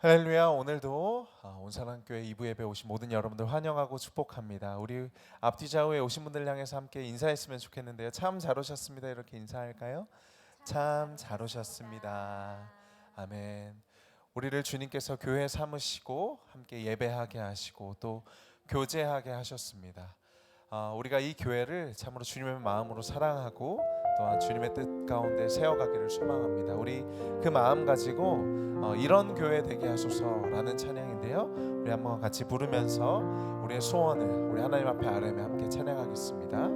할렐루야. 오늘도 온사랑교회 2부 예배 오신 모든 여러분들 환영하고 축복합니다. 우리 앞뒤 좌우에 오신 분들 향해서 함께 인사했으면 좋겠는데요. 참 잘 오셨습니다. 이렇게 인사할까요? 참 잘 오셨습니다. 아멘. 우리를 주님께서 교회 삼으시고 함께 예배하게 하시고 또 교제하게 하셨습니다. 우리가 이 교회를 참으로 주님의 마음으로 사랑하고 또한 주님의 뜻 가운데 세워가기를 소망합니다. 우리 그 마음 가지고 이런 교회 되게 하소서라는 찬양인데요, 우리 한번 같이 부르면서 우리의 소원을 우리 하나님 앞에 아뢰며 함께 찬양하겠습니다.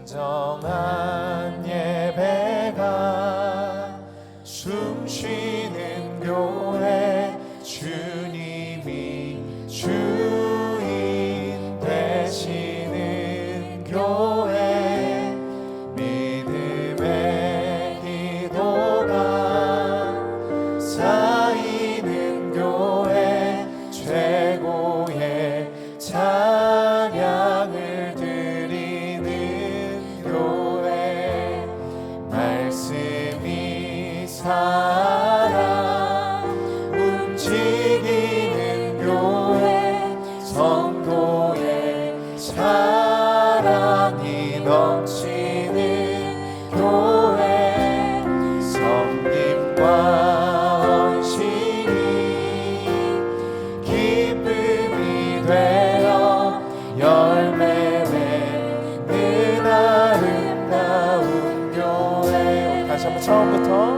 진정한 예배가 숨쉬는 교회, 주님이 주인 되시는 교회, 믿음의 기도가 쌓이는 교회, 최고의 찬양을 드리는 교회, 말씀이 살아 움직이는 교회, 성도의 사랑이 넘치는 교회, 섬김과 헌신이 기쁨이 되어 열매 맺는 아름다운 교회. 다시 한번 처음부터.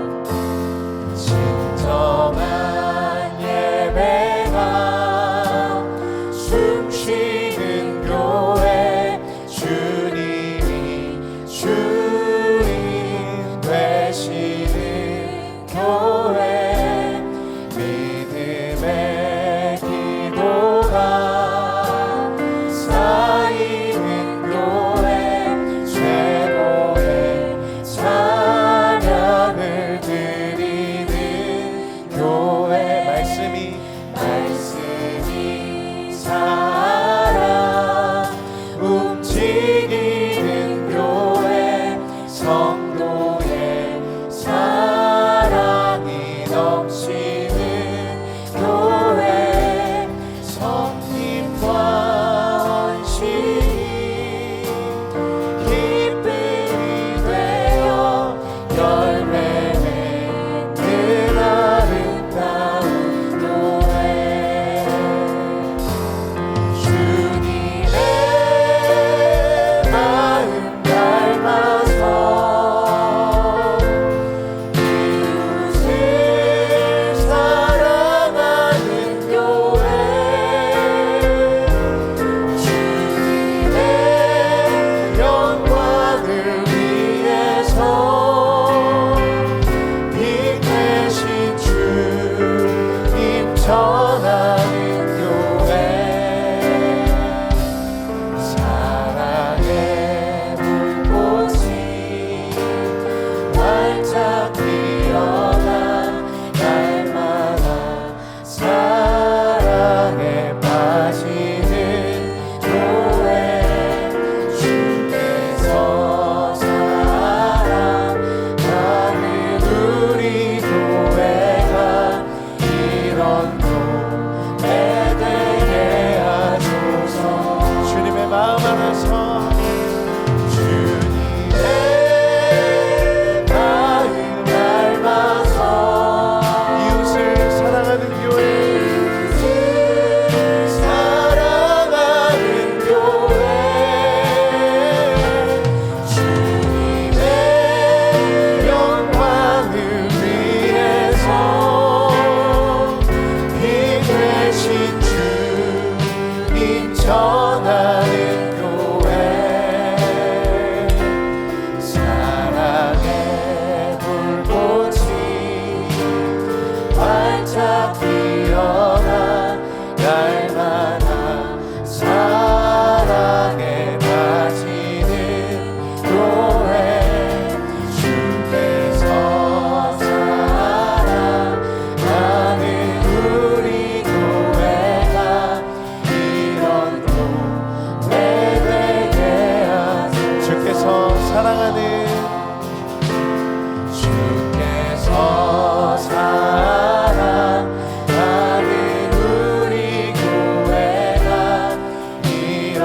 진정한 예배가 숨쉬는 교회, 주님이 주인 되시는 교회, 믿음의 기도가 쌓이는 교회, 최고의 찬양을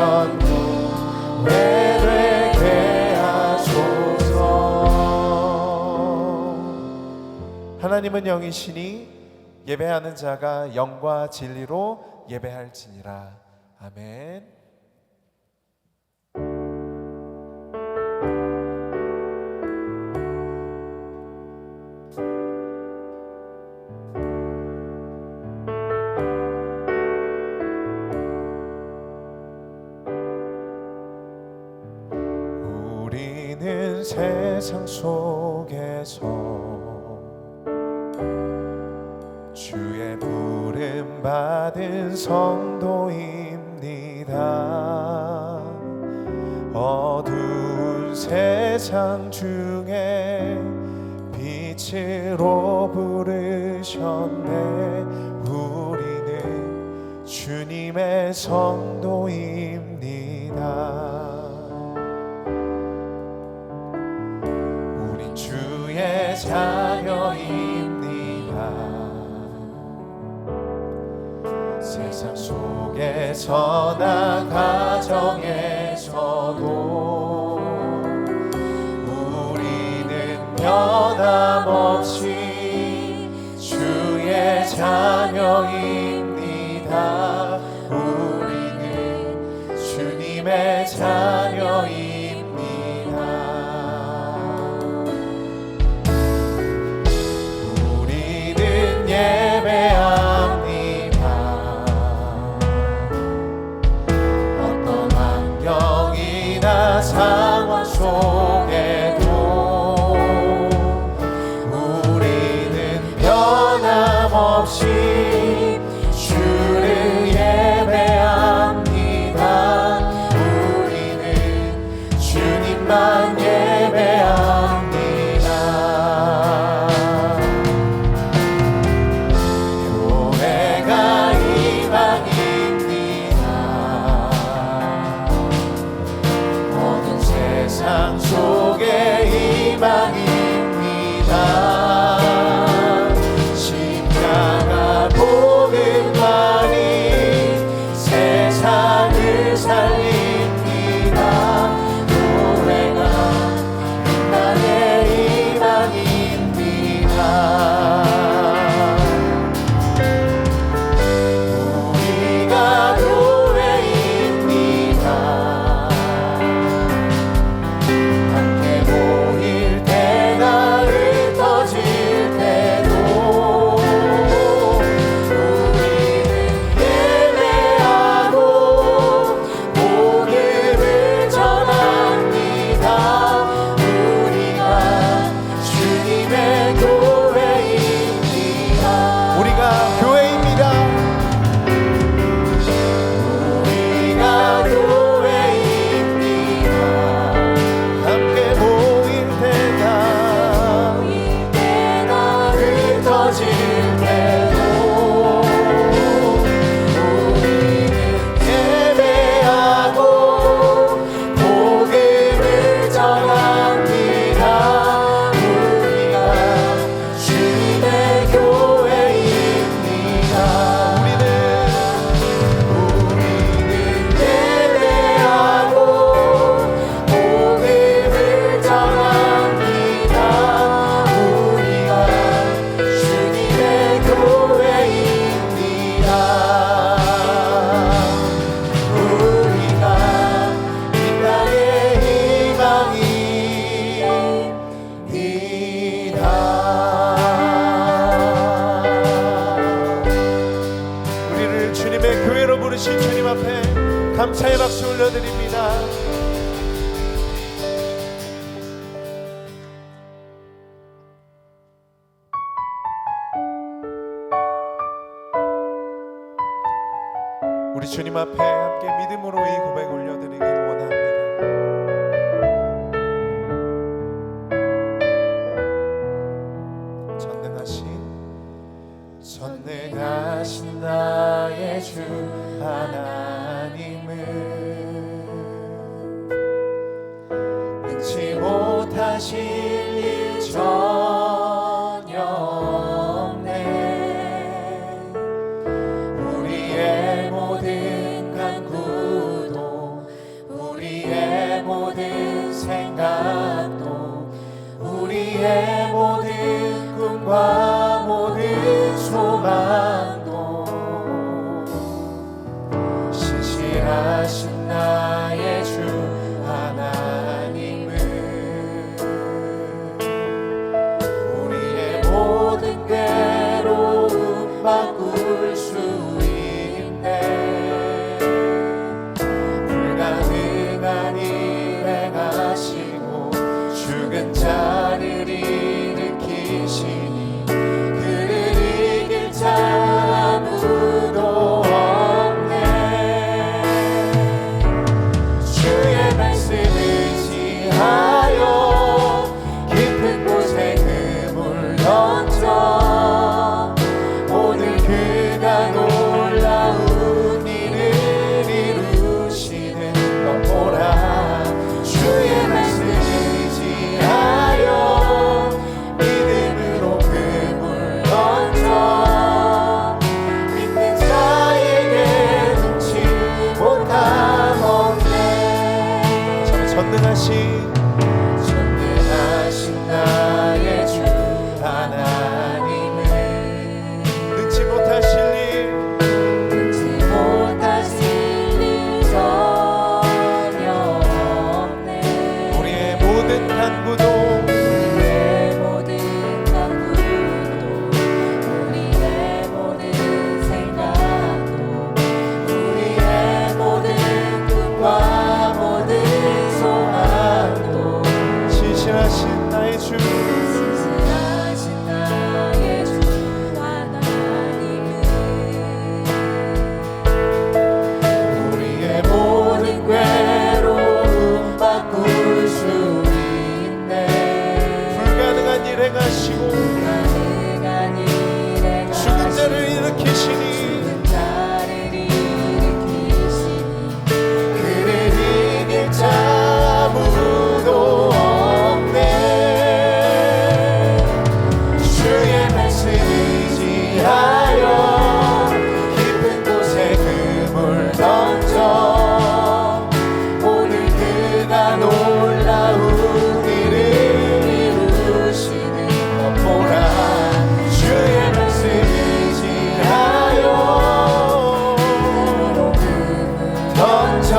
영원토록 예배되게 하소서. 하나님은 영이시니 예배하는 자가 영과 진리로 예배할지니라. 아멘. 우리는 세상 속에서 주의 부름 받은 성도입니다. 어두운 세상 중에 빛으로 부르셨네. 우리는 주님의 성도입니다. 우린 주의 자녀입니다. 세상 속에서나 가정에서도 우리는 변함없이 주의 자녀입니다. 우리는 주님의 자녀입니다. 우리는 예배합니다. 상황 속에도 우리는 변함없이 주를 예배합니다. 우리는 주님만 예배합니다. 교회가 희망입니다. 세상 속의 희망입니다. 십자가 복음만이 세상을 살립니다. 교회가 인간의 희망입니다. 우리가 교회입니다. 감사의 박수 올려드립니다. 우리 주님 앞에 함께 믿음으로 이 고백 올려드리길 원합니다. 전능하신 나의 주 하나님을 우리의 모든 꿈과 모든 소망도 신실하신 나의 주 하나님은 우리의 모든 괴로움 바꿀 수 있네. 불가능한 일 행하시고 죽은 자를 일으키시니 그를 이길 자 아무도 없네. 주의 말씀 의지하여 깊은 곳에 그물 던져 오늘 그가 놀라운 일을 이루시는 것 보라. 주의 말씀 의지하여 믿음으로 그물 던져 믿는 자에게 눈치 못함 없네. 전능하신 나의 주 하나님은 능치 못하실 일 전혀 없네. 우리의 모든 간구도 우리의 모든 생각도 우리의 모든 꿈과 모든 소망도 신실하신 나의 주 우리의 모든 괴로움 바꿀 수 있네. 불가능한 일 행하시고 죽은 자를 일으키시니 그를 이길 자 아무도 없네. 주의 말씀 의지하여 깊은 곳에 그물 던져 오늘 그가 놀라운 일을 이루시는 것 보라. 주의 말씀 의지하여 던져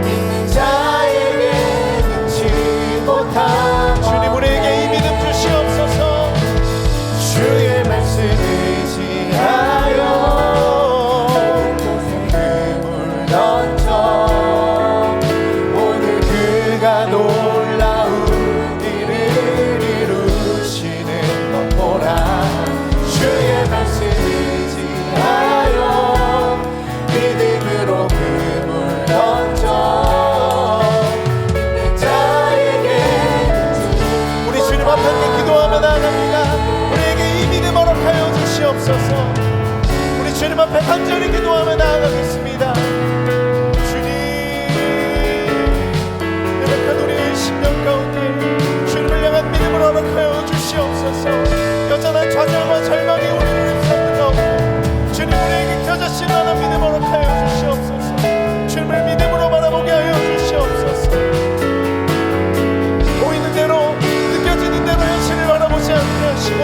믿는 자에게 능치 못함. 주님 우리에게 이 믿음 주시옵소서. 주의 말씀 의지하여 그물 던져 오늘 그가 놀라운 일을 이루시는 것 보라. 주의 말씀 의지하여 믿음으로 그물 던져 믿는 자에게 우리 주님 앞에 함께 기도하며 나아갑니다. 우리에게 이 믿음 허락하여 주시옵소서. 우리 주님 앞에 간절히 기도하며 나아가겠습니다. 주님 연약한 우리의 심령 가운데 주님을 향한 믿음을 허락하여 주시옵소서. 여전한 좌절과 절망이 우리를 휩싸는 가운데 주님 우리에게 겨자씨 나는 믿음 허락하여 주시옵소서. 주님을 믿음으로 바라보게 하여 주시옵소서. 보이는 대로 느껴지는 대로 현실을 바라보지 않게 하시고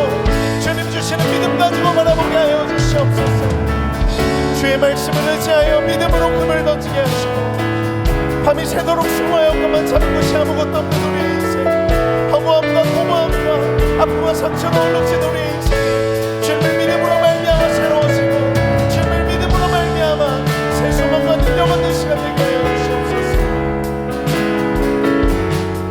주님 주시는 믿음 가지고 바라보게 하여 주시옵소서. 주의 말씀을 의지하여 믿음으로 금을 던지게 하시고 밤이 새도록 숨어야 것만 잡은 것이 아무것도 없는 우리의 인생, 허무함과 고무함과 아픔과 상처로 얼룩진 우리의 인생, 주님을 믿음으로 말미암아 새로워지고 주님을 믿음으로 말미암아 새 소망과 능력 얻는 시간 되게 하여 주시옵소서.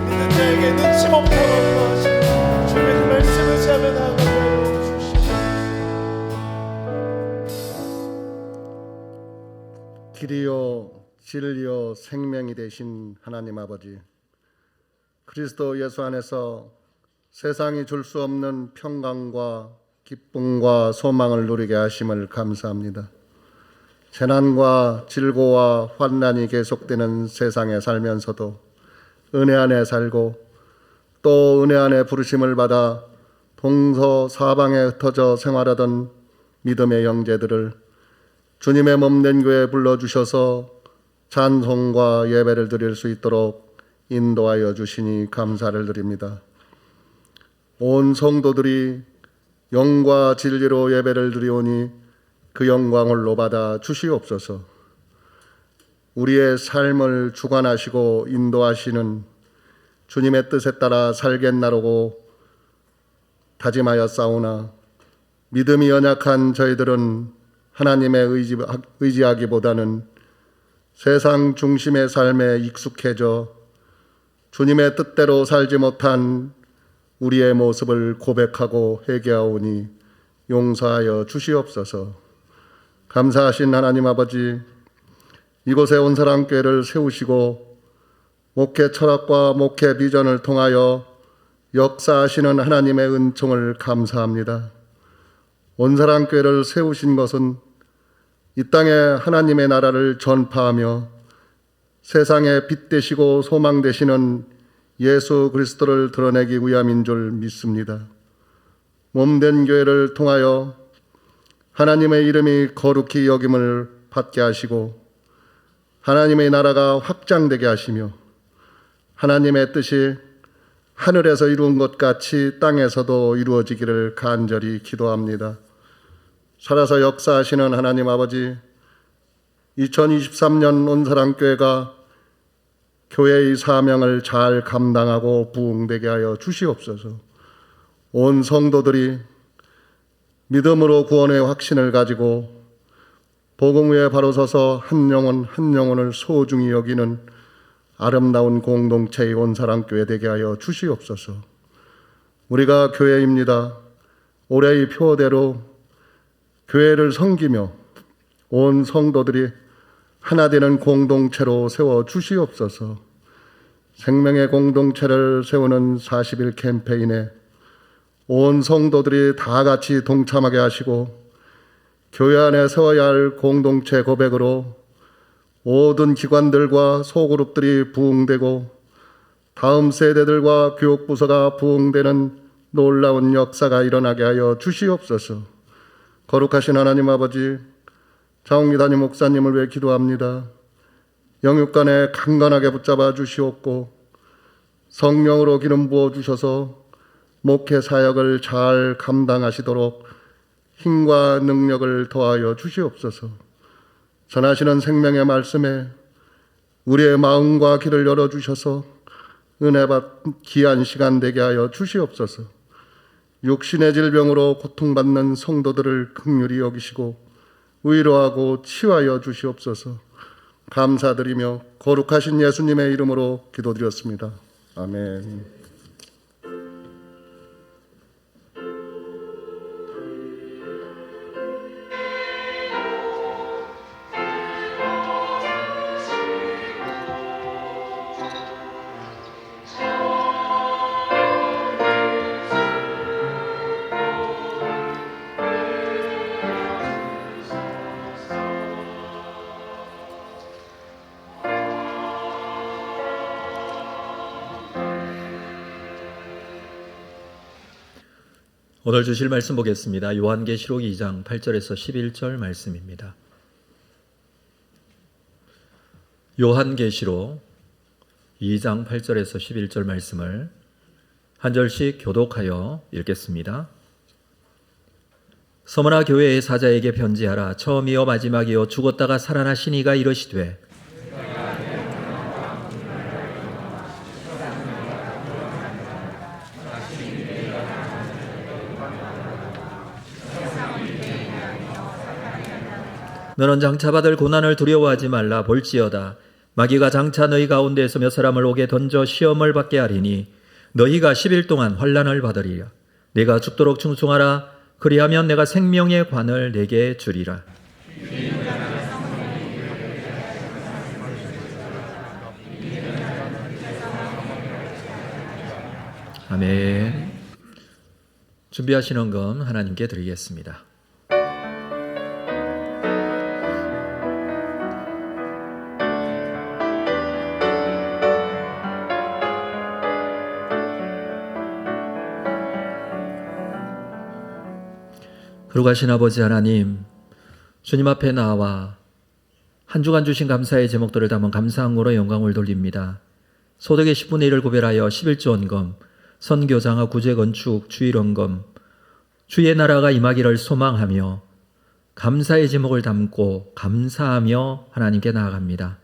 믿는 자에게 눈치 못하고 하시고 주님의 그 말씀을 의지하며 나아가게 하여 주시옵소서. 길이요 진리요 생명이 되신 하나님 아버지, 그리스도 예수 안에서 세상이 줄 수 없는 평강과 기쁨과 소망을 누리게 하심을 감사합니다. 재난과 질고와 환난이 계속되는 세상에 살면서도 은혜 안에 살고 또 은혜 안에 부르심을 받아 동서사방에 흩어져 생활하던 믿음의 형제들을 주님의 몸된 교회에 불러주셔서 찬송과 예배를 드릴 수 있도록 인도하여 주시니 감사를 드립니다. 온 성도들이 영과 진리로 예배를 드리오니 그 영광을 받아 주시옵소서. 우리의 삶을 주관하시고 인도하시는 주님의 뜻에 따라 살겠나라고 다짐하여 싸우나 믿음이 연약한 저희들은 하나님에 의지하기보다는 세상 중심의 삶에 익숙해져 주님의 뜻대로 살지 못한 우리의 모습을 고백하고 회개하오니 용서하여 주시옵소서. 감사하신 하나님 아버지, 이곳에 온사랑교회를 세우시고 목회 철학과 목회 비전을 통하여 역사하시는 하나님의 은총을 감사합니다. 온사랑교회를 세우신 것은 이 땅에 하나님의 나라를 전파하며 세상에 빛 되시고 소망 되시는 예수 그리스도를 드러내기 위함인 줄 믿습니다. 몸된 교회를 통하여 하나님의 이름이 거룩히 여김을 받게 하시고 하나님의 나라가 확장되게 하시며 하나님의 뜻이 하늘에서 이루은 것 같이 땅에서도 이루어지기를 간절히 기도합니다. 살아서 역사하시는 하나님 아버지, 2023년 온사랑교회가 교회의 사명을 잘 감당하고 부흥되게 하여 주시옵소서. 온 성도들이 믿음으로 구원의 확신을 가지고 복음 위에 바로 서서 한 영혼 한 영혼을 소중히 여기는 아름다운 공동체의 온사랑교회 되게 하여 주시옵소서. 우리가 교회입니다. 올해의 표대로 교회를 섬기며 온 성도들이 하나 되는 공동체로 세워 주시옵소서. 생명의 공동체를 세우는 40일 캠페인에 온 성도들이 다 같이 동참하게 하시고 교회 안에 세워야 할 공동체 고백으로 모든 기관들과 소그룹들이 부흥되고 다음 세대들과 교육부서가 부흥되는 놀라운 역사가 일어나게 하여 주시옵소서. 거룩하신 하나님 아버지, 장홍기 담임 목사님을 위해 기도합니다. 영육간에 강건하게 붙잡아 주시옵고 성령으로 기름 부어 주셔서 목회 사역을 잘 감당하시도록 힘과 능력을 더하여 주시옵소서. 전하시는 생명의 말씀에 우리의 마음과 귀를 열어주셔서 은혜받 귀한 시간 되게 하여 주시옵소서. 육신의 질병으로 고통받는 성도들을 긍휼히 여기시고 위로하고 치유하여 주시옵소서. 감사드리며 거룩하신 예수님의 이름으로 기도드렸습니다. 아멘. 오늘 주실 말씀 보겠습니다. 요한계시록 2장 8절에서 11절 말씀입니다. 요한계시록 2장 8절에서 11절 말씀을 한 절씩 교독하여 읽겠습니다. 서머나 교회의 사자에게 편지하라. 처음이요 마지막이요 죽었다가 살아나신 이가 이르시되 너는 장차 받을 고난을 두려워하지 말라. 볼지어다 마귀가 장차 너희 가운데에서 몇 사람을 옥에 던져 시험을 받게 하리니 너희가 10일 동안 환난을 받으리라. 내가 죽도록 충성하라. 그리하면 내가 생명의 관을 내게 주리라. 아멘. 준비하시는 건 하나님께 드리겠습니다. 거룩하신 아버지 하나님, 주님 앞에 나와 한 주간 주신 감사의 제목들을 담은 감사함으로 영광을 돌립니다. 소득의 10분의 1을 구별하여 11조 원금, 선교장화 구제건축 주일원금 주의 나라가 임하기를 소망하며 감사의 제목을 담고 감사하며 하나님께 나아갑니다.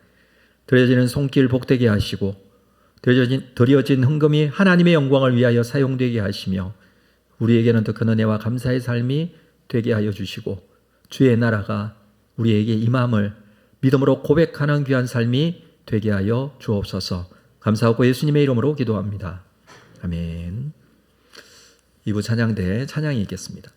드려지는 손길 복되게 하시고 드려진 헌금이 하나님의 영광을 위하여 사용되게 하시며 우리에게는 더 큰 은혜와 감사의 삶이 되게 하여 주시고 주의 나라가 우리에게 임함을 믿음으로 고백하는 귀한 삶이 되게 하여 주옵소서. 감사하고 예수님의 이름으로 기도합니다. 아멘. 2부 찬양대 찬양이 있겠습니다.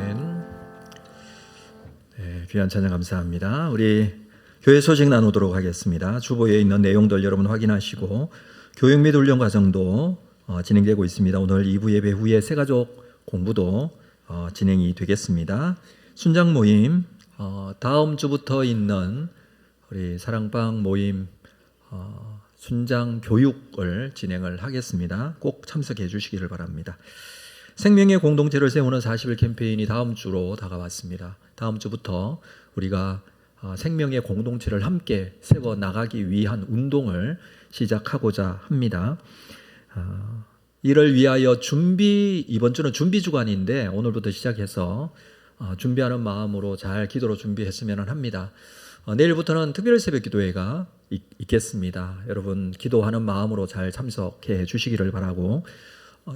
아멘. 네, 귀한 찬양 감사합니다. 우리 교회 소식 나누도록 하겠습니다. 주보에 있는 내용들 여러분 확인하시고 교육 및 훈련 과정도 진행되고 있습니다. 오늘 2부 예배 후에 새가족 공부도 진행이 되겠습니다. 순장 모임 다음 주부터 있는 우리 사랑방 모임 순장 교육을 진행을 하겠습니다. 꼭 참석해 주시기를 바랍니다. 생명의 공동체를 세우는 40일 캠페인이 다음 주로 다가왔습니다. 다음 주부터 우리가 생명의 공동체를 함께 세워 나가기 위한 운동을 시작하고자 합니다. 이를 위하여 이번 주는 준비 주간인데 오늘부터 시작해서 준비하는 마음으로 잘 기도로 준비했으면 합니다. 내일부터는 특별 새벽 기도회가 있겠습니다. 여러분 기도하는 마음으로 잘 참석해 주시기를 바라고,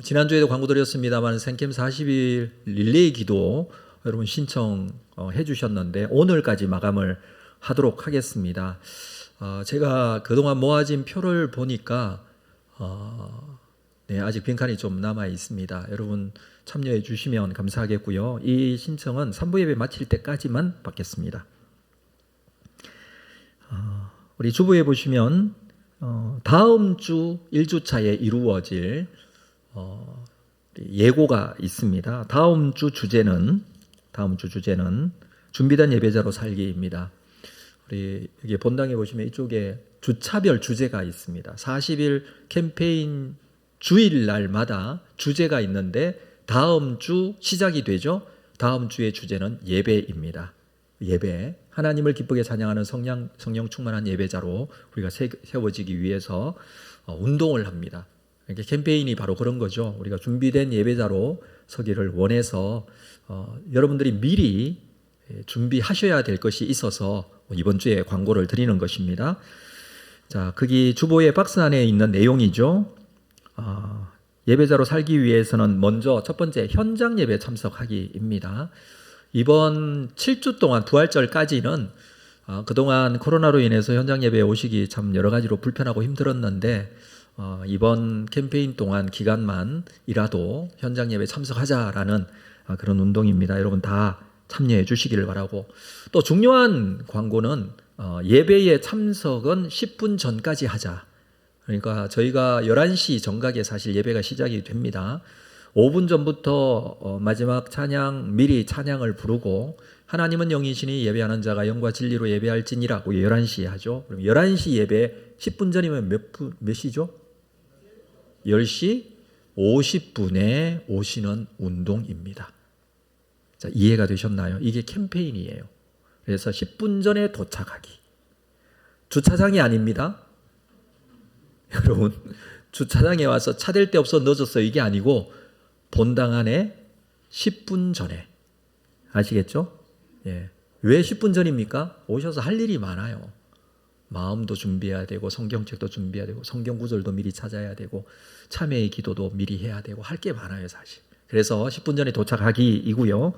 지난주에도 광고 드렸습니다만 생캠 40일 릴레이 기도 여러분 신청해 주셨는데 오늘까지 마감을 하도록 하겠습니다. 제가 그동안 모아진 표를 보니까 아직 빈칸이 좀 남아 있습니다. 여러분 참여해 주시면 감사하겠고요. 이 신청은 3부 예배 마칠 때까지만 받겠습니다. 우리 주보에 보시면 다음 주 1주차에 이루어질 예고가 있습니다. 다음 주 주제는 준비된 예배자로 살기입니다. 우리 여기 본당에 보시면 이쪽에 주차별 주제가 있습니다. 40일 캠페인 주일날마다 주제가 있는데 다음 주 시작이 되죠. 다음 주의 주제는 예배입니다. 예배, 하나님을 기쁘게 찬양하는 성령 충만한 예배자로 우리가 세워지기 위해서 운동을 합니다. 그러니까 캠페인이 바로 그런 거죠. 우리가 준비된 예배자로 서기를 원해서 여러분들이 미리 준비하셔야 될 것이 있어서 이번 주에 광고를 드리는 것입니다. 자, 거기 주보의 박스 안에 있는 내용이죠. 예배자로 살기 위해서는 먼저 첫 번째 현장 예배 참석하기입니다. 이번 7주 동안 부활절까지는 그동안 코로나로 인해서 현장 예배에 오시기 참 여러 가지로 불편하고 힘들었는데 이번 캠페인 동안 기간만이라도 현장 예배 참석하자라는 그런 운동입니다. 여러분 다 참여해 주시기를 바라고, 또 중요한 광고는 예배의 참석은 10분 전까지 하자. 그러니까 저희가 11시 정각에 사실 예배가 시작이 됩니다. 5분 전부터 마지막 찬양, 미리 찬양을 부르고 하나님은 영이시니 예배하는 자가 영과 진리로 예배할지니라고 11시에 하죠. 그럼 11시 예배 10분 전이면 몇 시죠? 10시 50분에 오시는 운동입니다. 자, 이해가 되셨나요? 이게 캠페인이에요. 그래서 10분 전에 도착하기. 주차장이 아닙니다. 여러분 주차장에 와서 차 댈 데 없어 늦었어 이게 아니고 본당 안에 10분 전에, 아시겠죠? 예. 왜 10분 전입니까? 오셔서 할 일이 많아요. 마음도 준비해야 되고 성경책도 준비해야 되고 성경 구절도 미리 찾아야 되고 참회의 기도도 미리 해야 되고 할 게 많아요 사실. 그래서 10분 전에 도착하기이고요.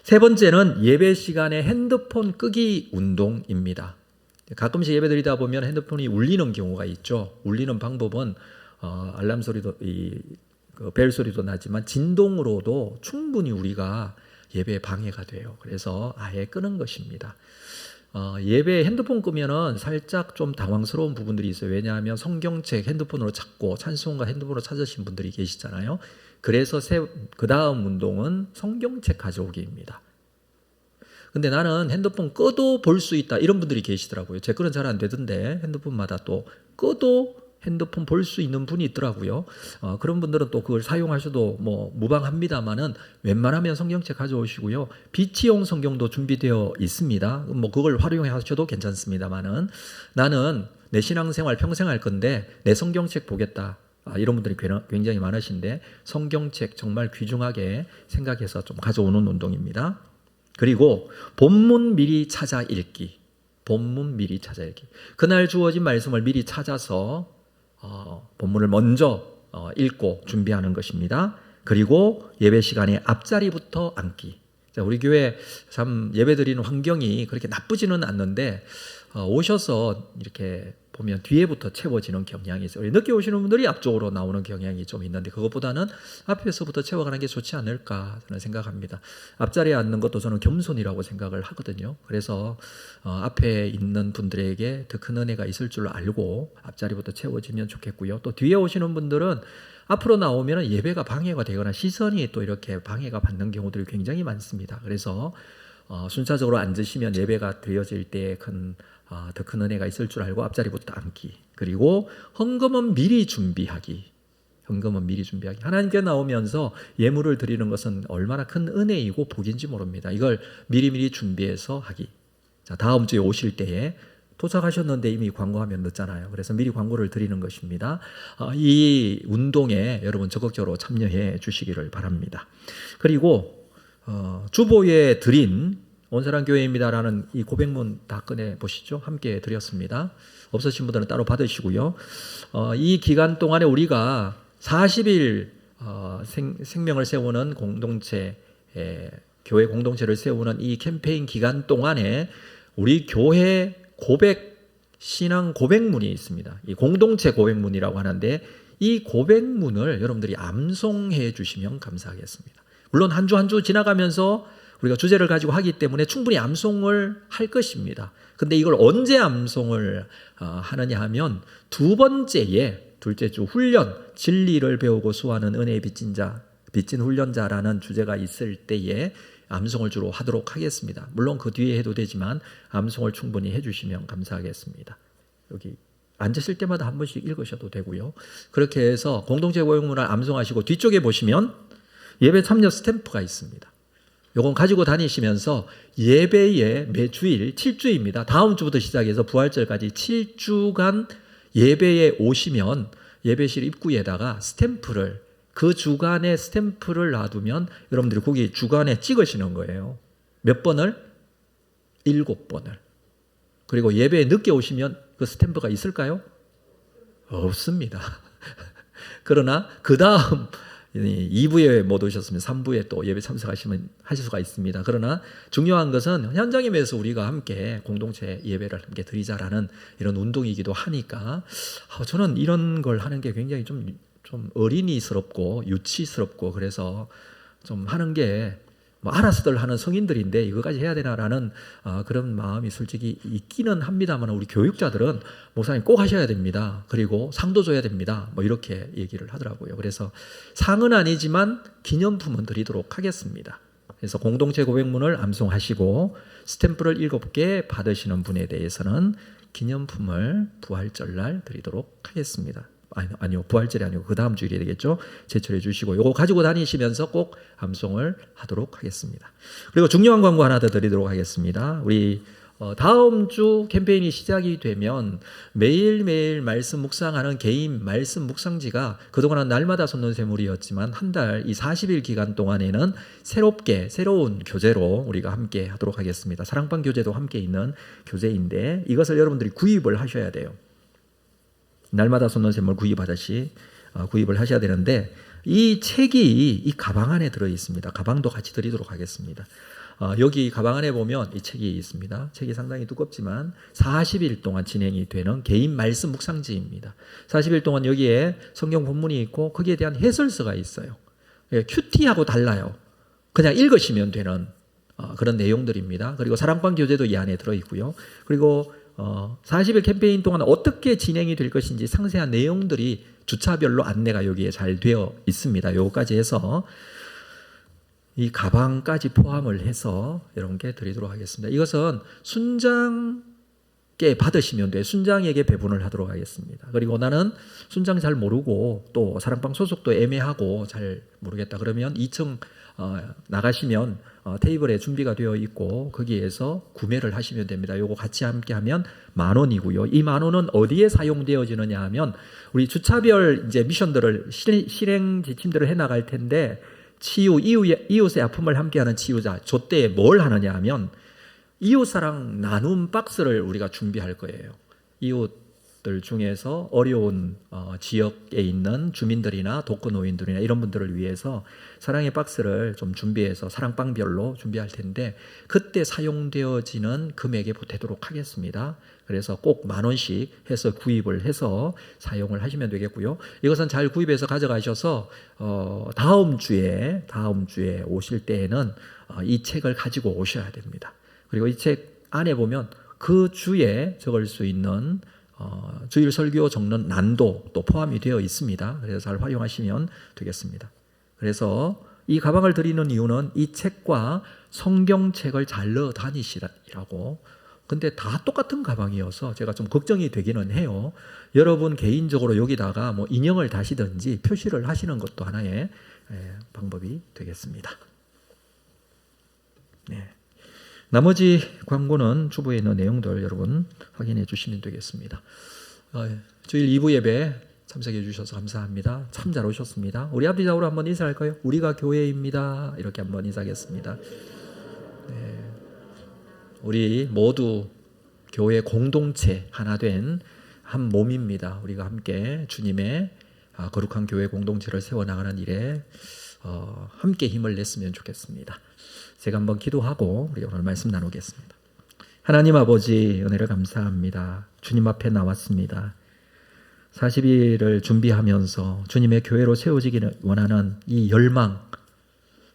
세 번째는 예배 시간에 핸드폰 끄기 운동입니다. 가끔씩 예배 드리다 보면 핸드폰이 울리는 경우가 있죠. 울리는 방법은 알람 소리도 벨 소리도 나지만 진동으로도 충분히 우리가 예배에 방해가 돼요. 그래서 아예 끄는 것입니다. 예배 핸드폰 끄면은 살짝 좀 당황스러운 부분들이 있어요. 왜냐하면 성경책 핸드폰으로 찾고 찬송가 핸드폰으로 찾으신 분들이 계시잖아요. 그래서 그 다음 운동은 성경책 가져오기입니다. 근데 나는 핸드폰 꺼도 볼 수 있다 이런 분들이 계시더라고요. 제 거는 잘 안 되던데 핸드폰마다 또 꺼도 핸드폰 볼 수 있는 분이 있더라고요. 그런 분들은 또 그걸 사용하셔도 뭐 무방합니다만은 웬만하면 성경책 가져오시고요. 비치용 성경도 준비되어 있습니다. 뭐 그걸 활용하셔도 괜찮습니다만은 나는 내 신앙생활 평생 할 건데 내 성경책 보겠다. 이런 분들이 굉장히 많으신데 성경책 정말 귀중하게 생각해서 좀 가져오는 운동입니다. 그리고 본문 미리 찾아 읽기. 본문 미리 찾아 읽기. 그날 주어진 말씀을 미리 찾아서 본문을 먼저 읽고 준비하는 것입니다. 그리고 예배 시간에 앞자리부터 앉기. 자, 우리 교회 참 예배드리는 환경이 그렇게 나쁘지는 않는데 오셔서 이렇게 보면 뒤에부터 채워지는 경향이 있어요. 늦게 오시는 분들이 앞쪽으로 나오는 경향이 좀 있는데 그것보다는 앞에서부터 채워가는 게 좋지 않을까 저는 생각합니다. 앞자리에 앉는 것도 저는 겸손이라고 생각을 하거든요. 그래서 앞에 있는 분들에게 더 큰 은혜가 있을 줄 알고 앞자리부터 채워지면 좋겠고요. 또 뒤에 오시는 분들은 앞으로 나오면 예배가 방해가 되거나 시선이 또 이렇게 방해가 받는 경우들이 굉장히 많습니다. 그래서 순차적으로 앉으시면 예배가 되어질 때 더 큰 은혜가 있을 줄 알고 앞자리부터 앉기. 그리고 헌금은 미리 준비하기. 헌금은 미리 준비하기. 하나님께 나오면서 예물을 드리는 것은 얼마나 큰 은혜이고 복인지 모릅니다. 이걸 미리미리 준비해서 하기. 자, 다음 주에 오실 때에 도착하셨는데 이미 광고하면 늦잖아요. 그래서 미리 광고를 드리는 것입니다. 이 운동에 여러분 적극적으로 참여해 주시기를 바랍니다. 그리고 주보에 드린 온사랑교회입니다라는 이 고백문 다 꺼내 보시죠. 함께 드렸습니다. 없으신 분들은 따로 받으시고요. 이 기간 동안에 우리가 40일 생명을 세우는 공동체, 교회 공동체를 세우는 이 캠페인 기간 동안에 우리 교회 신앙 고백문이 있습니다. 이 공동체 고백문이라고 하는데 이 고백문을 여러분들이 암송해 주시면 감사하겠습니다. 물론 한 주 한 주 지나가면서 우리가 주제를 가지고 하기 때문에 충분히 암송을 할 것입니다. 근데 이걸 언제 암송을 하느냐 하면 두 번째에 둘째 주 훈련, 진리를 배우고 수하는 은혜의 빚진 훈련자라는 주제가 있을 때에 암송을 주로 하도록 하겠습니다. 물론 그 뒤에 해도 되지만 암송을 충분히 해주시면 감사하겠습니다. 여기 앉으실 때마다 한 번씩 읽으셔도 되고요. 그렇게 해서 공동체 고백문을 암송하시고 뒤쪽에 보시면 예배 참여 스탬프가 있습니다. 요건 가지고 다니시면서 예배에 매주일 7주입니다. 다음 주부터 시작해서 부활절까지 7주간 예배에 오시면 예배실 입구에다가 스탬프를 그 주간에 스탬프를 놔두면 여러분들이 거기 주간에 찍으시는 거예요. 몇 번을? 7번을. 그리고 예배에 늦게 오시면 그 스탬프가 있을까요? 없습니다. 그러나 그 다음 2부에 못 오셨으면 3부에 또 예배 참석하시면 하실 수가 있습니다. 그러나 중요한 것은 현장임에서 우리가 함께 공동체 예배를 함께 드리자라는 이런 운동이기도 하니까 저는 이런 걸 하는 게 굉장히 좀 어린이스럽고 유치스럽고 그래서 좀 하는 게 뭐 알아서들 하는 성인들인데 이거까지 해야 되나라는 그런 마음이 솔직히 있기는 합니다만 우리 교육자들은 목사님 꼭 하셔야 됩니다. 그리고 상도 줘야 됩니다. 뭐 이렇게 얘기를 하더라고요. 그래서 상은 아니지만 기념품은 드리도록 하겠습니다. 그래서 공동체 고백문을 암송하시고 스탬프를 7개 받으시는 분에 대해서는 기념품을 부활절날 드리도록 하겠습니다. 아니요. 부활절이 아니고 그 다음 주일이 되겠죠. 제출해 주시고 요거 가지고 다니시면서 꼭 암송을 하도록 하겠습니다. 그리고 중요한 광고 하나 더 드리도록 하겠습니다. 우리 다음 주 캠페인이 시작이 되면 매일매일 말씀 묵상하는 개인 말씀 묵상지가 그동안은 날마다 솟는 샘물이었지만 한 달 이 40일 기간 동안에는 새로운 교재로 우리가 함께 하도록 하겠습니다. 사랑방 교재도 함께 있는 교재인데 이것을 여러분들이 구입을 하셔야 돼요. 날마다 솟는 샘물 구입하듯이 구입을 하셔야 되는데 이 책이 이 가방 안에 들어 있습니다. 가방도 같이 드리도록 하겠습니다. 여기 가방 안에 보면 이 책이 있습니다. 책이 상당히 두껍지만 40일 동안 진행이 되는 개인 말씀 묵상지입니다. 40일 동안 여기에 성경 본문이 있고 거기에 대한 해설서가 있어요. 큐티하고 달라요. 그냥 읽으시면 되는 그런 내용들입니다. 그리고 사랑방 교재도 이 안에 들어있고요. 그리고 40일 캠페인 동안 어떻게 진행이 될 것인지 상세한 내용들이 주차별로 안내가 여기에 잘 되어 있습니다. 요거까지 해서 이 가방까지 포함을 해서 여러분께 드리도록 하겠습니다. 이것은 순장께 받으시면 돼요. 순장에게 배분을 하도록 하겠습니다. 그리고 나는 순장 잘 모르고 또 사랑방 소속도 애매하고 잘 모르겠다 그러면 2층 나가시면 테이블에 준비가 되어 있고 거기에서 구매를 하시면 됩니다. 요거 같이 함께 하면 10,000원이고요. 이 10,000원은 어디에 사용되어지느냐 하면 우리 주차별 이제 미션들을 실행 지침들을 해 나갈 텐데 이웃의 아픔을 함께하는 치유자 저때에 뭘 하느냐 하면 이웃사랑 나눔 박스를 우리가 준비할 거예요. 이웃 들 중에서 어려운 지역에 있는 주민들이나 독거노인들이나 이런 분들을 위해서 사랑의 박스를 좀 준비해서 사랑방별로 준비할 텐데 그때 사용되어지는 금액에 보태도록 하겠습니다. 그래서 꼭 10,000원씩 해서 구입을 해서 사용을 하시면 되겠고요. 이것은 잘 구입해서 가져가셔서 다음 주에 오실 때에는 이 책을 가지고 오셔야 됩니다. 그리고 이 책 안에 보면 그 주에 적을 수 있는 주일 설교 적는 난도 또 포함이 되어 있습니다. 그래서 잘 활용하시면 되겠습니다. 그래서 이 가방을 드리는 이유는 이 책과 성경책을 잘 넣어 다니시라고. 근데 다 똑같은 가방이어서 제가 좀 걱정이 되기는 해요. 여러분 개인적으로 여기다가 뭐 인형을 다시든지 표시를 하시는 것도 하나의 방법이 되겠습니다. 네. 나머지 광고는 주부에 있는 내용들 여러분 확인해 주시면 되겠습니다. 주일 2부 예배 참석해 주셔서 감사합니다. 참 잘 오셨습니다. 우리 앞뒤좌우로 한번 인사할까요? 우리가 교회입니다. 이렇게 한번 인사하겠습니다. 네. 우리 모두 교회 공동체 하나 된 한 몸입니다. 우리가 함께 주님의 거룩한 교회 공동체를 세워나가는 일에 함께 힘을 냈으면 좋겠습니다. 제가 한번 기도하고 우리 오늘 말씀 나누겠습니다. 하나님 아버지 은혜를 감사합니다. 주님 앞에 나왔습니다. 40일을 준비하면서 주님의 교회로 세워지기를 원하는 이 열망,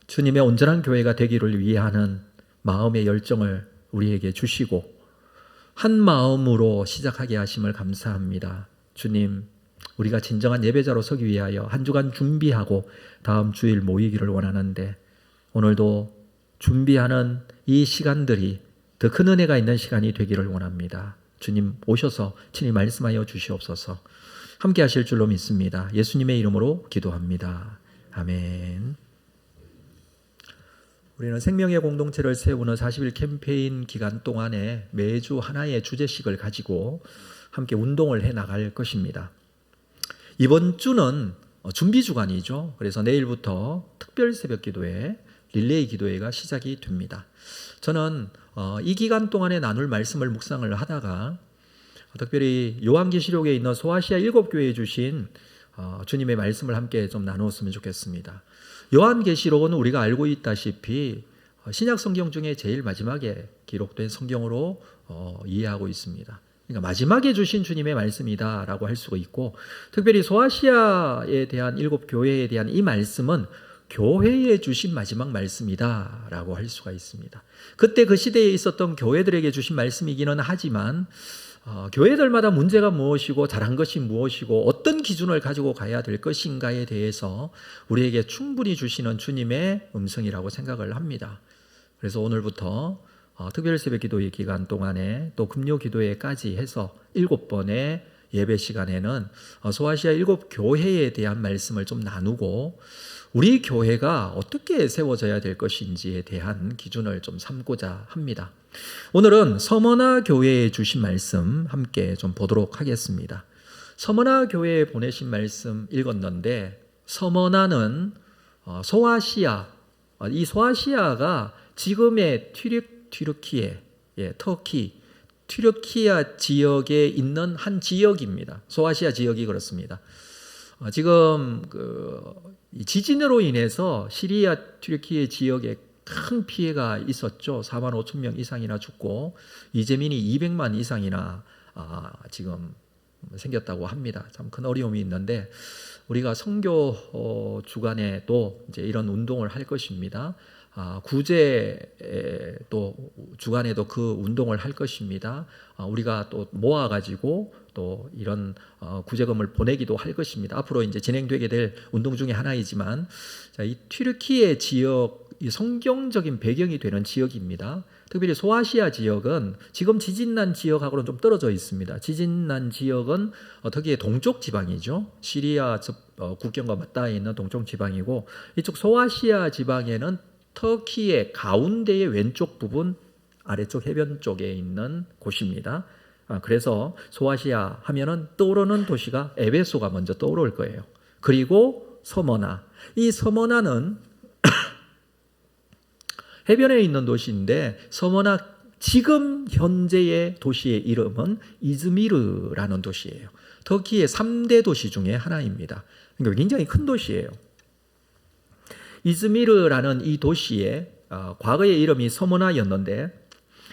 주님의 온전한 교회가 되기를 위하는 마음의 열정을 우리에게 주시고 한 마음으로 시작하게 하심을 감사합니다. 주님, 우리가 진정한 예배자로 서기 위하여 한 주간 준비하고 다음 주일 모이기를 원하는데 오늘도 준비하는 이 시간들이 더 큰 은혜가 있는 시간이 되기를 원합니다. 주님 오셔서 친히 말씀하여 주시옵소서. 함께 하실 줄로 믿습니다. 예수님의 이름으로 기도합니다. 아멘. 우리는 생명의 공동체를 세우는 40일 캠페인 기간 동안에 매주 하나의 주제식을 가지고 함께 운동을 해 나갈 것입니다. 이번 주는 준비 주간이죠. 그래서 내일부터 특별 새벽 기도회, 릴레이 기도회가 시작이 됩니다. 저는 이 기간 동안에 나눌 말씀을 묵상을 하다가 특별히 요한계시록에 있는 소아시아 7교회에 주신 주님의 말씀을 함께 좀 나누었으면 좋겠습니다. 요한계시록은 우리가 알고 있다시피 신약 성경 중에 제일 마지막에 기록된 성경으로 이해하고 있습니다. 그러니까 마지막에 주신 주님의 말씀이다라고 할 수가 있고 특별히 소아시아에 대한 7교회에 대한 이 말씀은 교회에 주신 마지막 말씀이다라고 할 수가 있습니다. 그때 그 시대에 있었던 교회들에게 주신 말씀이기는 하지만 교회들마다 문제가 무엇이고 잘한 것이 무엇이고 어떤 기준을 가지고 가야 될 것인가에 대해서 우리에게 충분히 주시는 주님의 음성이라고 생각을 합니다. 그래서 오늘부터 특별 새벽 기도의 기간 동안에 또 금요 기도회까지 해서 7번의 예배 시간에는 소아시아 7교회에 대한 말씀을 좀 나누고 우리 교회가 어떻게 세워져야 될 것인지에 대한 기준을 좀 삼고자 합니다. 오늘은 서머나 교회에 주신 말씀 함께 좀 보도록 하겠습니다. 서머나 교회에 보내신 말씀 읽었는데 서머나는 소아시아, 이 소아시아가 지금의 튀르키예, 터키, 튀르키아 지역에 있는 한 지역입니다. 소아시아 지역이 그렇습니다. 지금 이 지진으로 인해서 시리아 튀르키예 지역에 큰 피해가 있었죠. 45,000명 이상이나 죽고 이재민이 200만 이상이나 지금 생겼다고 합니다. 참 큰 어려움이 있는데 우리가 선교 주간에도 이제 이런 운동을 할 것입니다. 구제 또 주간에도 그 운동을 할 것입니다. 우리가 또 모아가지고 또 이런 구제금을 보내기도 할 것입니다. 앞으로 이제 진행되게 될 운동 중에 하나이지만 이 튀르키예 지역 이 성경적인 배경이 되는 지역입니다. 특별히 소아시아 지역은 지금 지진난 지역하고는 좀 떨어져 있습니다. 지진난 지역은 특히 동쪽 지방이죠. 시리아 국경과 맞닿아 있는 동쪽 지방이고 이쪽 소아시아 지방에는 터키의 가운데의 왼쪽 부분 아래쪽 해변 쪽에 있는 곳입니다. 그래서 소아시아 하면은 떠오르는 도시가 에베소가 먼저 떠오를 거예요. 그리고 서머나, 이 서머나는 해변에 있는 도시인데 서머나 지금 현재의 도시의 이름은 이즈미르라는 도시예요. 터키의 3대 도시 중에 하나입니다. 그러니까 굉장히 큰 도시예요. 이즈미르라는 이 도시의 과거의 이름이 서머나였는데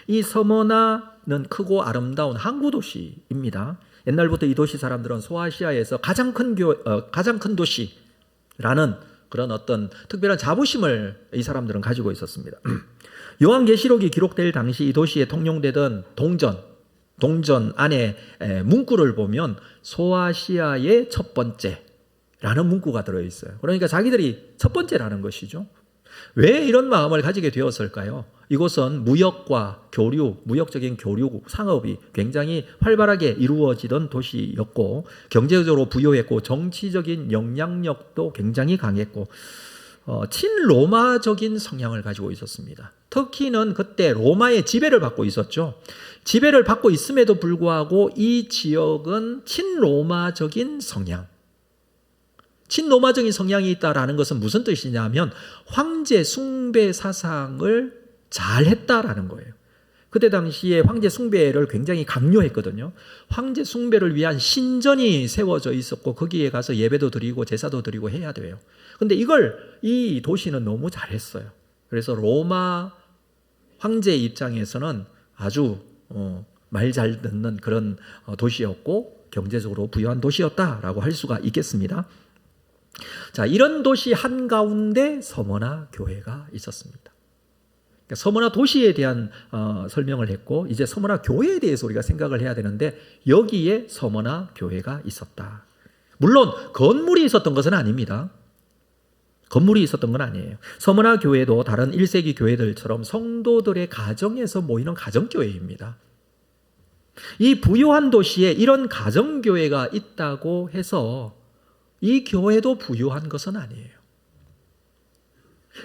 이 서머나는 크고 아름다운 항구 도시입니다. 옛날부터 이 도시 사람들은 소아시아에서 가장 큰 도시라는 그런 어떤 특별한 자부심을 이 사람들은 가지고 있었습니다. 요한계시록이 기록될 당시 이 도시에 통용되던 동전 안에 문구를 보면 소아시아의 첫 번째라는 문구가 들어있어요. 그러니까 자기들이 첫 번째라는 것이죠. 왜 이런 마음을 가지게 되었을까요? 이곳은 무역적인 교류, 상업이 굉장히 활발하게 이루어지던 도시였고 경제적으로 부유했고 정치적인 영향력도 굉장히 강했고 친로마적인 성향을 가지고 있었습니다. 터키는 그때 로마의 지배를 받고 있었죠. 지배를 받고 있음에도 불구하고 이 지역은 친로마적인 성향이 있다라는 것은 무슨 뜻이냐면 황제 숭배 사상을 잘 했다라는 거예요. 그때 당시에 황제 숭배를 굉장히 강요했거든요. 황제 숭배를 위한 신전이 세워져 있었고 거기에 가서 예배도 드리고 제사도 드리고 해야 돼요. 근데 이 도시는 너무 잘했어요. 그래서 로마 황제 입장에서는 아주 말 잘 듣는 그런 도시였고 경제적으로 부유한 도시였다라고 할 수가 있겠습니다. 자, 이런 도시 한가운데 서머나 교회가 있었습니다. 그러니까 서머나 도시에 대한 설명을 했고 이제 서머나 교회에 대해서 우리가 생각을 해야 되는데 여기에 서머나 교회가 있었다. 물론 건물이 있었던 것은 아닙니다. 건물이 있었던 건 아니에요. 서머나 교회도 다른 1세기 교회들처럼 성도들의 가정에서 모이는 가정교회입니다. 이 부유한 도시에 이런 가정교회가 있다고 해서 이 교회도 부유한 것은 아니에요.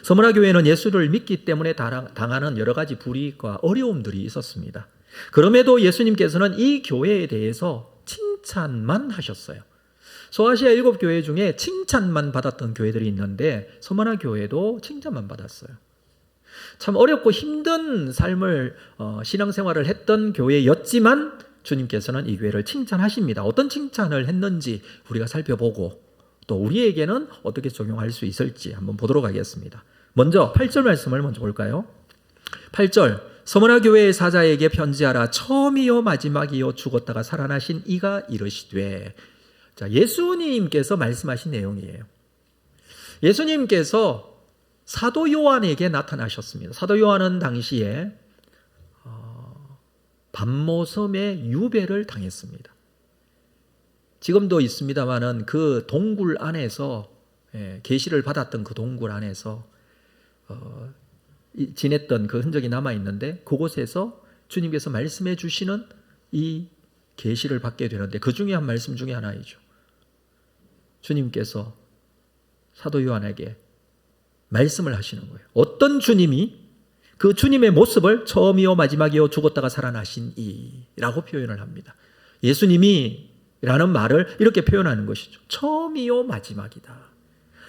서머나 교회는 예수를 믿기 때문에 당하는 여러 가지 불이익과 어려움들이 있었습니다. 그럼에도 예수님께서는 이 교회에 대해서 칭찬만 하셨어요. 소아시아 7교회 중에 칭찬만 받았던 교회들이 있는데 서머나 교회도 칭찬만 받았어요. 참 어렵고 힘든 삶을 신앙생활을 했던 교회였지만 주님께서는 이 교회를 칭찬하십니다. 어떤 칭찬을 했는지 우리가 살펴보고 또 우리에게는 어떻게 적용할 수 있을지 한번 보도록 하겠습니다. 먼저 8절 말씀을 먼저 볼까요? 8절 서머나 교회의 사자에게 편지하라. 처음이요 마지막이요 죽었다가 살아나신 이가 이르시되. 자, 예수님께서 말씀하신 내용이에요. 예수님께서 사도 요한에게 나타나셨습니다. 사도 요한은 당시에 밤모섬의 유배를 당했습니다. 지금도 있습니다만은 그 동굴 안에서 계시를 받았던 그 동굴 안에서 지냈던 그 흔적이 남아 있는데 그곳에서 주님께서 말씀해 주시는 이 계시를 받게 되는데 그 중에 한 말씀 중에 하나이죠. 주님께서 사도 요한에게 말씀을 하시는 거예요. 어떤 주님이 그 주님의 모습을 처음이요 마지막이요 죽었다가 살아나신 이라고 표현을 합니다. 예수님이 라는 말을 이렇게 표현하는 것이죠. 처음이요 마지막이다.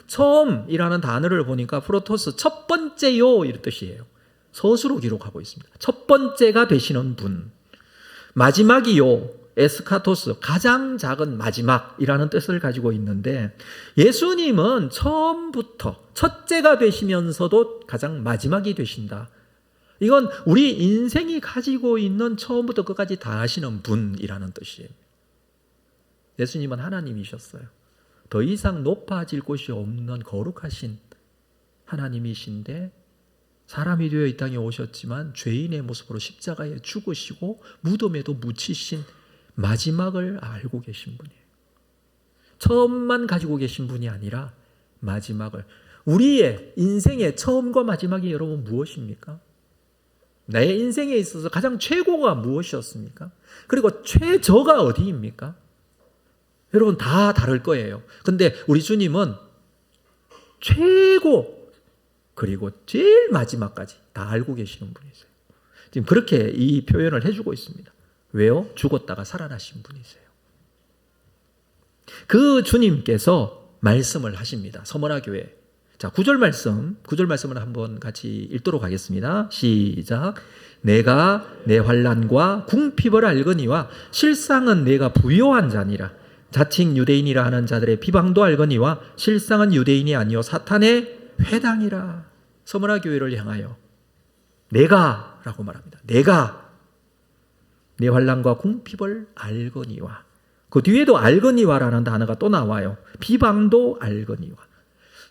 처음이라는 단어를 보니까 프로토스 첫 번째요 이런 뜻이에요. 서술로 기록하고 있습니다. 첫 번째가 되시는 분. 마지막이요 에스카토스 가장 작은 마지막이라는 뜻을 가지고 있는데 예수님은 처음부터 첫째가 되시면서도 가장 마지막이 되신다. 이건 우리 인생이 가지고 있는 처음부터 끝까지 다 하시는 분이라는 뜻이에요. 예수님은 하나님이셨어요. 더 이상 높아질 곳이 없는 거룩하신 하나님이신데 사람이 되어 이 땅에 오셨지만 죄인의 모습으로 십자가에 죽으시고 무덤에도 묻히신 마지막을 알고 계신 분이에요. 처음만 가지고 계신 분이 아니라 마지막을. 우리의 인생의 처음과 마지막이 여러분 무엇입니까? 내 인생에 있어서 가장 최고가 무엇이었습니까? 그리고 최저가 어디입니까? 여러분 다 다를 거예요. 근데 우리 주님은 최고 그리고 제일 마지막까지 다 알고 계시는 분이세요. 지금 그렇게 이 표현을 해주고 있습니다. 왜요? 죽었다가 살아나신 분이세요. 그 주님께서 말씀을 하십니다. 서머나 교회. 자, 9절 말씀을 한번 같이 읽도록 하겠습니다. 시작. 내가 내 환난과 궁핍을 알거니와 실상은 내가 부요한 자니라. 자칭 유대인이라 하는 자들의 비방도 알거니와 실상은 유대인이 아니요 사탄의 회당이라. 서머나 교회를 향하여 내가 라고 말합니다. 내가 내 환난과 궁핍을 알거니와, 그 뒤에도 알거니와라는 단어가 또 나와요. 비방도 알거니와.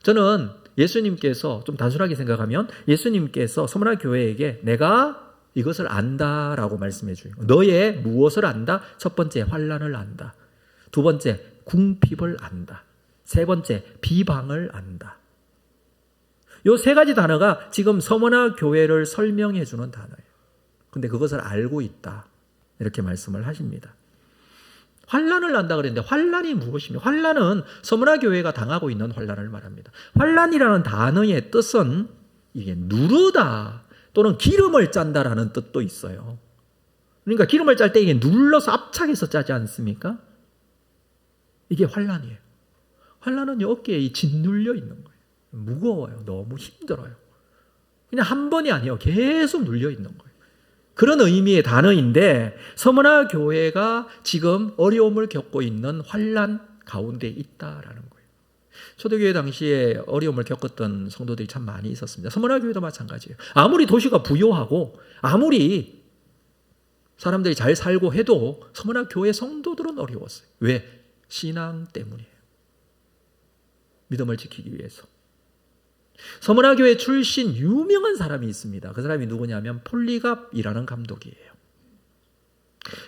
저는 예수님께서 좀 단순하게 생각하면 예수님께서 서머나 교회에게 내가 이것을 안다라고 말씀해 줘요. 너의 무엇을 안다? 첫 번째 환난을 안다. 두 번째 궁핍을 안다. 세 번째 비방을 안다. 이 세 가지 단어가 지금 서머나 교회를 설명해 주는 단어예요. 근데 그것을 알고 있다. 이렇게 말씀을 하십니다. 환난을 안다 그랬는데 환난이 무엇입니까? 환난은 서머나 교회가 당하고 있는 환난을 말합니다. 환난이라는 단어의 뜻은 이게 누르다 또는 기름을 짠다라는 뜻도 있어요. 그러니까 기름을 짤 때 이게 눌러서 압착해서 짜지 않습니까? 이게 환난이에요. 환난은 어깨에 짓눌려 있는 거예요. 무거워요. 너무 힘들어요. 그냥 한 번이 아니에요. 계속 눌려 있는 거예요. 그런 의미의 단어인데 서머나 교회가 지금 어려움을 겪고 있는 환난 가운데 있다라는 거예요. 초대교회 당시에 어려움을 겪었던 성도들이 참 많이 있었습니다. 서머나 교회도 마찬가지예요. 아무리 도시가 부유하고 아무리 사람들이 잘 살고 해도 서머나 교회 성도들은 어려웠어요. 왜? 신앙 때문이에요. 믿음을 지키기 위해서. 서머나 교회 출신 유명한 사람이 있습니다. 그 사람이 누구냐면 폴리갑이라는 감독이에요.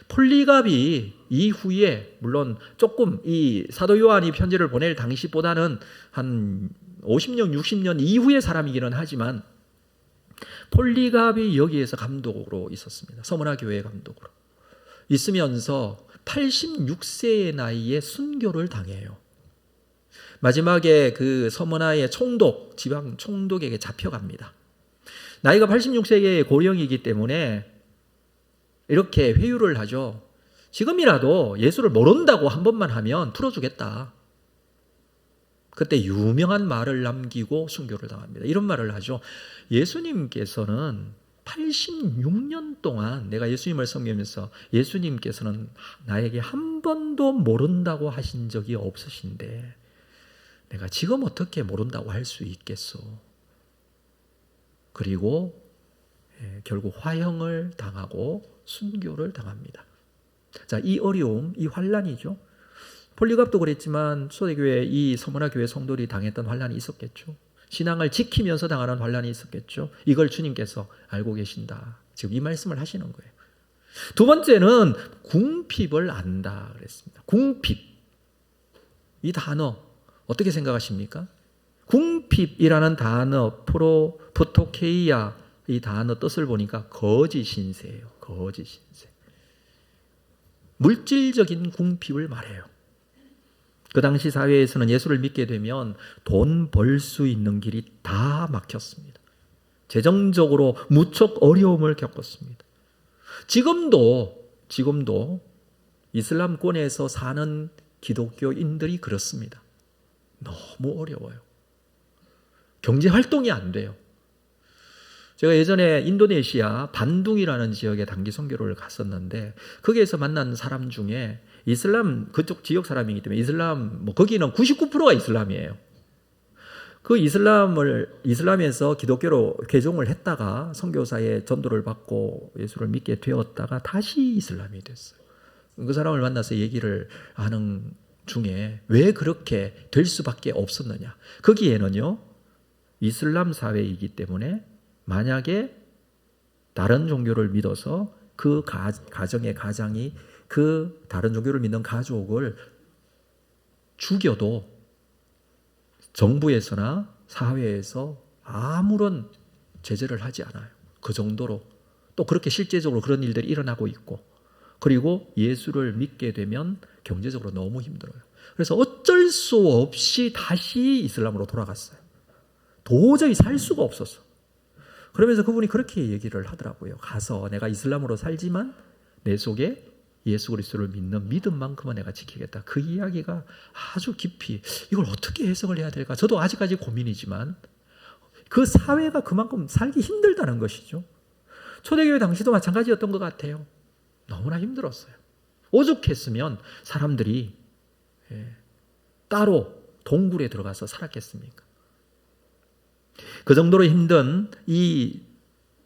폴리갑이 이후에 물론 조금 이 사도 요한이 편지를 보낼 당시보다는 한 50년, 60년 이후의 사람이기는 하지만 폴리갑이 여기에서 감독으로 있었습니다. 서머나 교회 감독으로. 있으면서 86세의 나이에 순교를 당해요. 마지막에 그 서머나의 총독, 지방 총독에게 잡혀갑니다. 나이가 86세의 고령이기 때문에 이렇게 회유를 하죠. 지금이라도 예수를 모른다고 한 번만 하면 풀어주겠다. 그때 유명한 말을 남기고 순교를 당합니다. 이런 말을 하죠. 예수님께서는 86년 동안 내가 예수님을 섬기면서 예수님께서는 나에게 한 번도 모른다고 하신 적이 없으신데 내가 지금 어떻게 모른다고 할 수 있겠소? 그리고 결국 화형을 당하고 순교를 당합니다. 자, 이 어려움, 이 환난이죠. 폴리갑도 그랬지만 초대교회 이 서머나 교회 성도들이 당했던 환난이 있었겠죠. 신앙을 지키면서 당하는 환난이 있었겠죠. 이걸 주님께서 알고 계신다. 지금 이 말씀을 하시는 거예요. 두 번째는 궁핍을 안다 그랬습니다. 궁핍. 이 단어 어떻게 생각하십니까? 궁핍이라는 단어 프로토케이아 이 단어 뜻을 보니까 거짓 신세예요. 거짓 신세. 물질적인 궁핍을 말해요. 그 당시 사회에서는 예수를 믿게 되면 돈 벌 수 있는 길이 다 막혔습니다. 재정적으로 무척 어려움을 겪었습니다. 지금도 이슬람권에서 사는 기독교인들이 그렇습니다. 너무 어려워요. 경제 활동이 안 돼요. 제가 예전에 인도네시아 반둥이라는 지역에 단기 선교를 갔었는데 거기에서 만난 사람 중에 이슬람 그쪽 지역 사람이기 때문에 이슬람 거기는 99%가 이슬람이에요. 그 이슬람에서 기독교로 개종을 했다가 선교사의 전도를 받고 예수를 믿게 되었다가 다시 이슬람이 됐어요. 그 사람을 만나서 얘기를 하는 중에 왜 그렇게 될 수밖에 없었느냐. 거기에는요. 이슬람 사회이기 때문에 만약에 다른 종교를 믿어서 그 가정이 그 다른 종교를 믿는 가족을 죽여도 정부에서나 사회에서 아무런 제재를 하지 않아요. 그 정도로 또 그렇게 실제적으로 그런 일들이 일어나고 있고 그리고 예수를 믿게 되면 경제적으로 너무 힘들어요. 그래서 어쩔 수 없이 다시 이슬람으로 돌아갔어요. 도저히 살 수가 없었어. 그러면서 그분이 그렇게 얘기를 하더라고요. 가서 내가 이슬람으로 살지만 내 속에 예수 그리스도를 믿는 믿음만큼은 내가 지키겠다. 그 이야기가 아주 깊이 이걸 어떻게 해석을 해야 될까? 저도 아직까지 고민이지만 그 사회가 그만큼 살기 힘들다는 것이죠. 초대교회 당시도 마찬가지였던 것 같아요. 너무나 힘들었어요. 오죽했으면 사람들이 따로 동굴에 들어가서 살았겠습니까? 그 정도로 힘든 이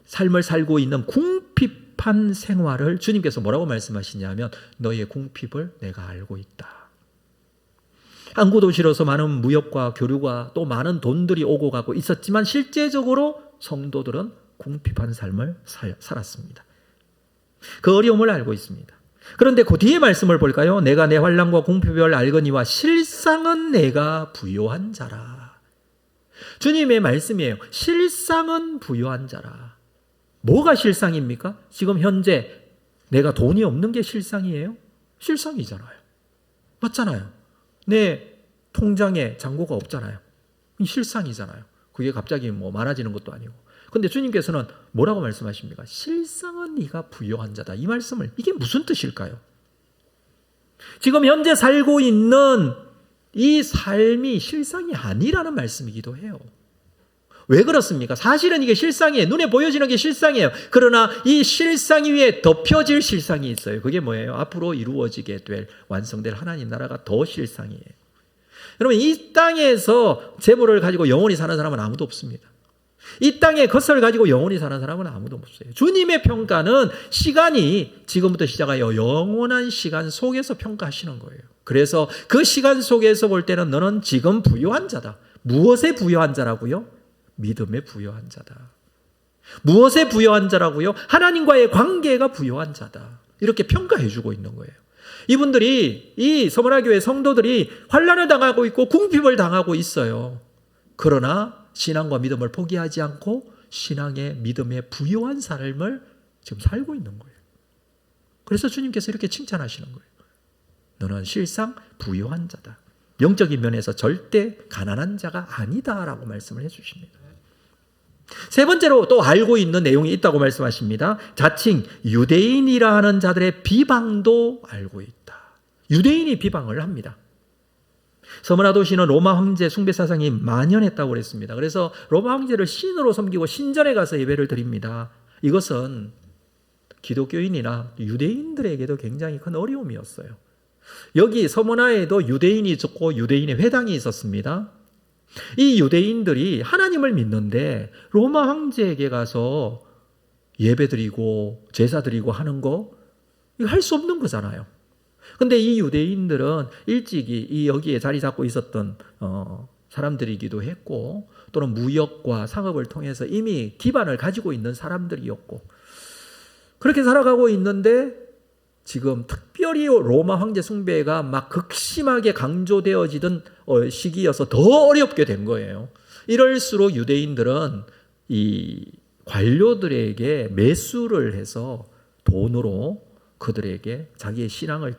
삶을 살고 있는 궁핍한 생활을 주님께서 뭐라고 말씀하시냐면 너희의 궁핍을 내가 알고 있다. 항구 도시로서 많은 무역과 교류가 또 많은 돈들이 오고 가고 있었지만 실제적으로 성도들은 궁핍한 삶을 살았습니다. 그 어려움을 알고 있습니다. 그런데 그 뒤에 말씀을 볼까요? 내가 내 환난과 궁핍을 알거니와 실상은 내가 부요한 자라. 주님의 말씀이에요. 실상은 부요한 자라. 뭐가 실상입니까? 지금 현재 내가 돈이 없는 게 실상이에요? 실상이잖아요. 맞잖아요. 내 통장에 잔고가 없잖아요. 실상이잖아요. 그게 갑자기 뭐 많아지는 것도 아니고. 근데 주님께서는 뭐라고 말씀하십니까? 실상은 네가 부요한 자다. 이 말씀을 이게 무슨 뜻일까요? 지금 현재 살고 있는 이 삶이 실상이 아니라는 말씀이기도 해요. 왜 그렇습니까? 사실은 이게 실상이에요. 눈에 보여지는 게 실상이에요. 그러나 이 실상 위에 덮여질 실상이 있어요. 그게 뭐예요? 앞으로 이루어지게 될 완성될 하나님 나라가 더 실상이에요. 여러분 이 땅에서 재물을 가지고 영원히 사는 사람은 아무도 없습니다. 이 땅에 것을 가지고 영원히 사는 사람은 아무도 없어요. 주님의 평가는 시간이 지금부터 시작하여 영원한 시간 속에서 평가하시는 거예요. 그래서 그 시간 속에서 볼 때는 너는 지금 부요한 자다. 무엇에 부요한 자라고요? 믿음에 부요한 자다. 무엇에 부요한 자라고요? 하나님과의 관계가 부요한 자다. 이렇게 평가해 주고 있는 거예요. 이분들이 이 서머나교회 성도들이 환난을 당하고 있고 궁핍을 당하고 있어요. 그러나 신앙과 믿음을 포기하지 않고 신앙의 믿음에 부요한 삶을 지금 살고 있는 거예요. 그래서 주님께서 이렇게 칭찬하시는 거예요. 너는 실상 부요한 자다. 영적인 면에서 절대 가난한 자가 아니다라고 말씀을 해주십니다. 세 번째로 또 알고 있는 내용이 있다고 말씀하십니다. 자칭 유대인이라 하는 자들의 비방도 알고 있다. 유대인이 비방을 합니다. 서머나 도시는 로마 황제 숭배 사상이 만연했다고 그랬습니다. 그래서 로마 황제를 신으로 섬기고 신전에 가서 예배를 드립니다. 이것은 기독교인이나 유대인들에게도 굉장히 큰 어려움이었어요. 여기 서머나에도 유대인이 있었고 유대인의 회당이 있었습니다. 이 유대인들이 하나님을 믿는데 로마 황제에게 가서 예배드리고 제사드리고 하는 거 이거 할 수 없는 거잖아요. 근데 이 유대인들은 일찍이 이 여기에 자리 잡고 있었던 사람들이기도 했고 또는 무역과 상업을 통해서 이미 기반을 가지고 있는 사람들이었고 그렇게 살아가고 있는데 지금 특별히 로마 황제 숭배가 막 극심하게 강조되어지던 시기여서 더 어렵게 된 거예요. 이럴수록 유대인들은 이 관료들에게 매수를 해서 돈으로 그들에게 자기의 신앙을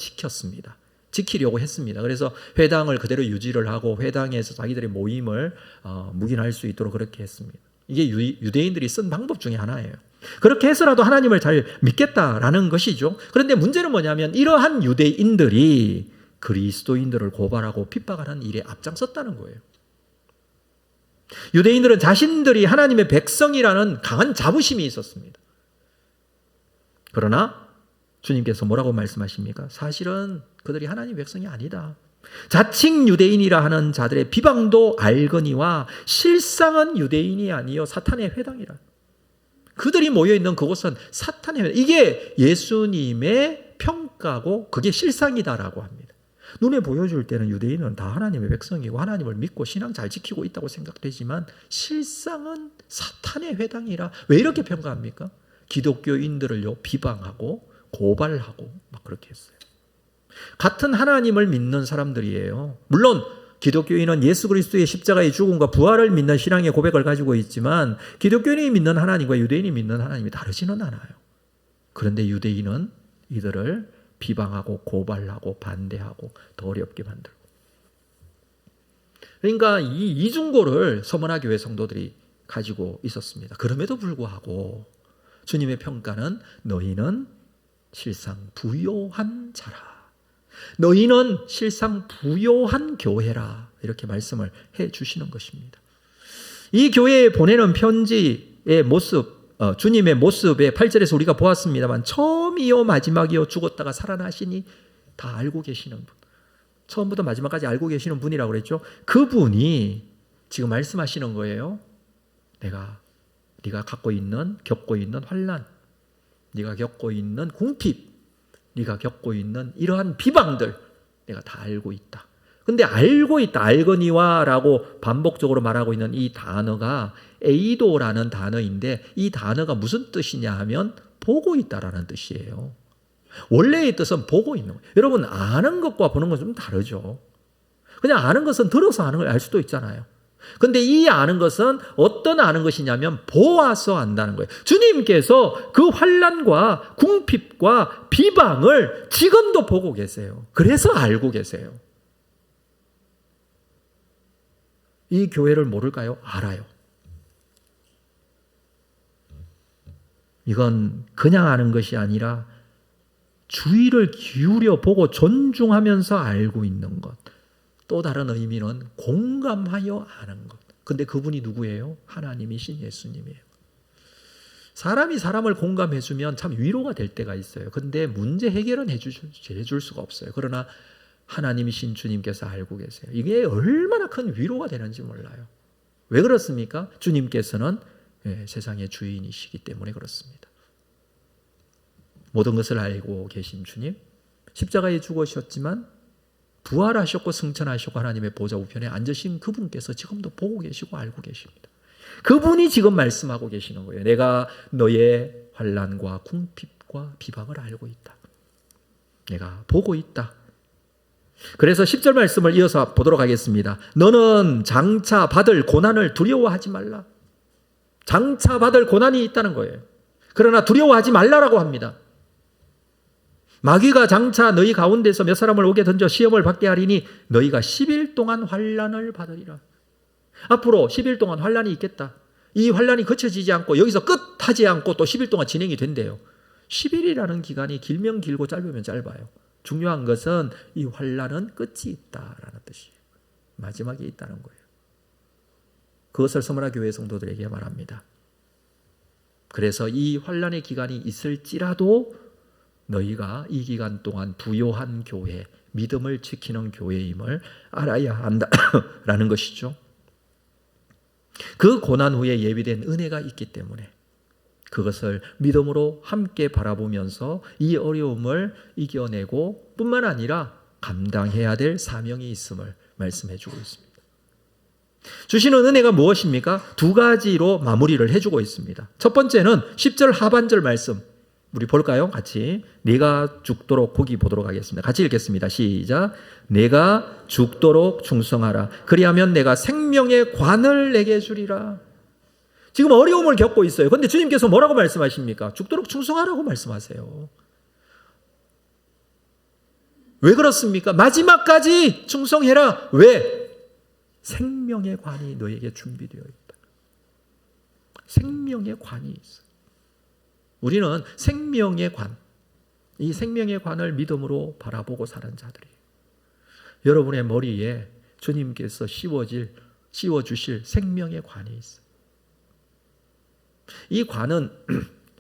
지키려고 했습니다. 그래서 회당을 그대로 유지를 하고 회당에서 자기들의 모임을 묵인할 수 있도록 그렇게 했습니다. 이게 유대인들이 쓴 방법 중에 하나예요. 그렇게 해서라도 하나님을 잘 믿겠다라는 것이죠. 그런데 문제는 뭐냐면 이러한 유대인들이 그리스도인들을 고발하고 핍박하는 일에 앞장섰다는 거예요. 유대인들은 자신들이 하나님의 백성이라는 강한 자부심이 있었습니다. 그러나 주님께서 뭐라고 말씀하십니까? 사실은 그들이 하나님의 백성이 아니다. 자칭 유대인이라 하는 자들의 비방도 알거니와 실상은 유대인이 아니요 사탄의 회당이라. 그들이 모여있는 그곳은 사탄의 회당. 이게 예수님의 평가고 그게 실상이다라고 합니다. 눈에 보여줄 때는 유대인은 다 하나님의 백성이고 하나님을 믿고 신앙 잘 지키고 있다고 생각되지만 실상은 사탄의 회당이라. 왜 이렇게 평가합니까? 기독교인들을요 비방하고 고발하고 막 그렇게 했어요. 같은 하나님을 믿는 사람들이에요. 물론 기독교인은 예수 그리스도의 십자가의 죽음과 부활을 믿는 신앙의 고백을 가지고 있지만 기독교인이 믿는 하나님과 유대인이 믿는 하나님이 다르지는 않아요. 그런데 유대인은 이들을 비방하고 고발하고 반대하고 더 어렵게 만들고. 그러니까 이 이중고를 서머나 교회 성도들이 가지고 있었습니다. 그럼에도 불구하고 주님의 평가는 너희는 실상 부요한 자라. 너희는 실상 부요한 교회라. 이렇게 말씀을 해 주시는 것입니다. 이 교회에 보내는 편지의 모습, 주님의 모습에 8절에서 우리가 보았습니다만 처음이요 마지막이요 죽었다가 살아나시니 다 알고 계시는 분, 처음부터 마지막까지 알고 계시는 분이라고 그랬죠. 그분이 지금 말씀하시는 거예요. 네가 겪고 있는 환난, 네가 겪고 있는 궁핍, 네가 겪고 있는 이러한 비방들 내가 다 알고 있다. 근데 알고 있다, 알거니와라고 반복적으로 말하고 있는 이 단어가 에이도라는 단어인데 이 단어가 무슨 뜻이냐 하면 보고 있다라는 뜻이에요. 원래의 뜻은 보고 있는 거예요. 여러분, 아는 것과 보는 것은 좀 다르죠. 그냥 아는 것은 들어서 아는 걸 알 수도 있잖아요. 근데 이 아는 것은 어떤 아는 것이냐면 보아서 안다는 거예요. 주님께서 그 환난과 궁핍과 비방을 지금도 보고 계세요. 그래서 알고 계세요. 이 교회를 모를까요? 알아요. 이건 그냥 아는 것이 아니라 주의를 기울여 보고 존중하면서 알고 있는 것. 또 다른 의미는 공감하여 아는 것. 근데 그분이 누구예요? 하나님이신 예수님이에요. 사람이 사람을 공감해주면 참 위로가 될 때가 있어요. 근데 문제 해결은 해줄 수가 없어요. 그러나 하나님이신 주님께서 알고 계세요. 이게 얼마나 큰 위로가 되는지 몰라요. 왜 그렇습니까? 주님께서는 세상의 주인이시기 때문에 그렇습니다. 모든 것을 알고 계신 주님, 십자가에 죽으셨지만 부활하셨고 승천하셨고 하나님의 보좌 우편에 앉으신 그분께서 지금도 보고 계시고 알고 계십니다. 그분이 지금 말씀하고 계시는 거예요. 내가 너의 환난과 궁핍과 비방을 알고 있다. 내가 보고 있다. 그래서 10절 말씀을 이어서 보도록 하겠습니다. 너는 장차 받을 고난을 두려워하지 말라. 장차 받을 고난이 있다는 거예요. 그러나 두려워하지 말라라고 합니다. 마귀가 장차 너희 가운데서 몇 사람을 오게 던져 시험을 받게 하리니 너희가 10일 동안 환난을 받으리라. 앞으로 10일 동안 환난이 있겠다. 이 환난이 그쳐지지 않고 여기서 끝하지 않고 또 10일 동안 진행이 된대요. 10일이라는 기간이 길면 길고 짧으면 짧아요. 중요한 것은 이 환난은 끝이 있다라는 뜻이에요. 마지막에 있다는 거예요. 그것을 서머나 교회 성도들에게 말합니다. 그래서 이 환난의 기간이 있을지라도 너희가 이 기간 동안 부요한 교회, 믿음을 지키는 교회임을 알아야 한다라는 것이죠. 그 고난 후에 예비된 은혜가 있기 때문에 그것을 믿음으로 함께 바라보면서 이 어려움을 이겨내고 뿐만 아니라 감당해야 될 사명이 있음을 말씀해 주고 있습니다. 주시는 은혜가 무엇입니까? 두 가지로 마무리를 해주고 있습니다. 첫 번째는 10절 하반절 말씀 우리 볼까요? 같이. 내가 죽도록 거기 보도록 하겠습니다. 같이 읽겠습니다. 시작. 내가 죽도록 충성하라. 그리하면 내가 생명의 관을 내게 주리라. 지금 어려움을 겪고 있어요. 그런데 주님께서 뭐라고 말씀하십니까? 죽도록 충성하라고 말씀하세요. 왜 그렇습니까? 마지막까지 충성해라. 왜? 생명의 관이 너에게 준비되어 있다. 생명의 관이 있어. 우리는 생명의 관, 이 생명의 관을 믿음으로 바라보고 사는 자들이에요. 여러분의 머리에 주님께서 씌워주실 생명의 관이 있어요. 이 관은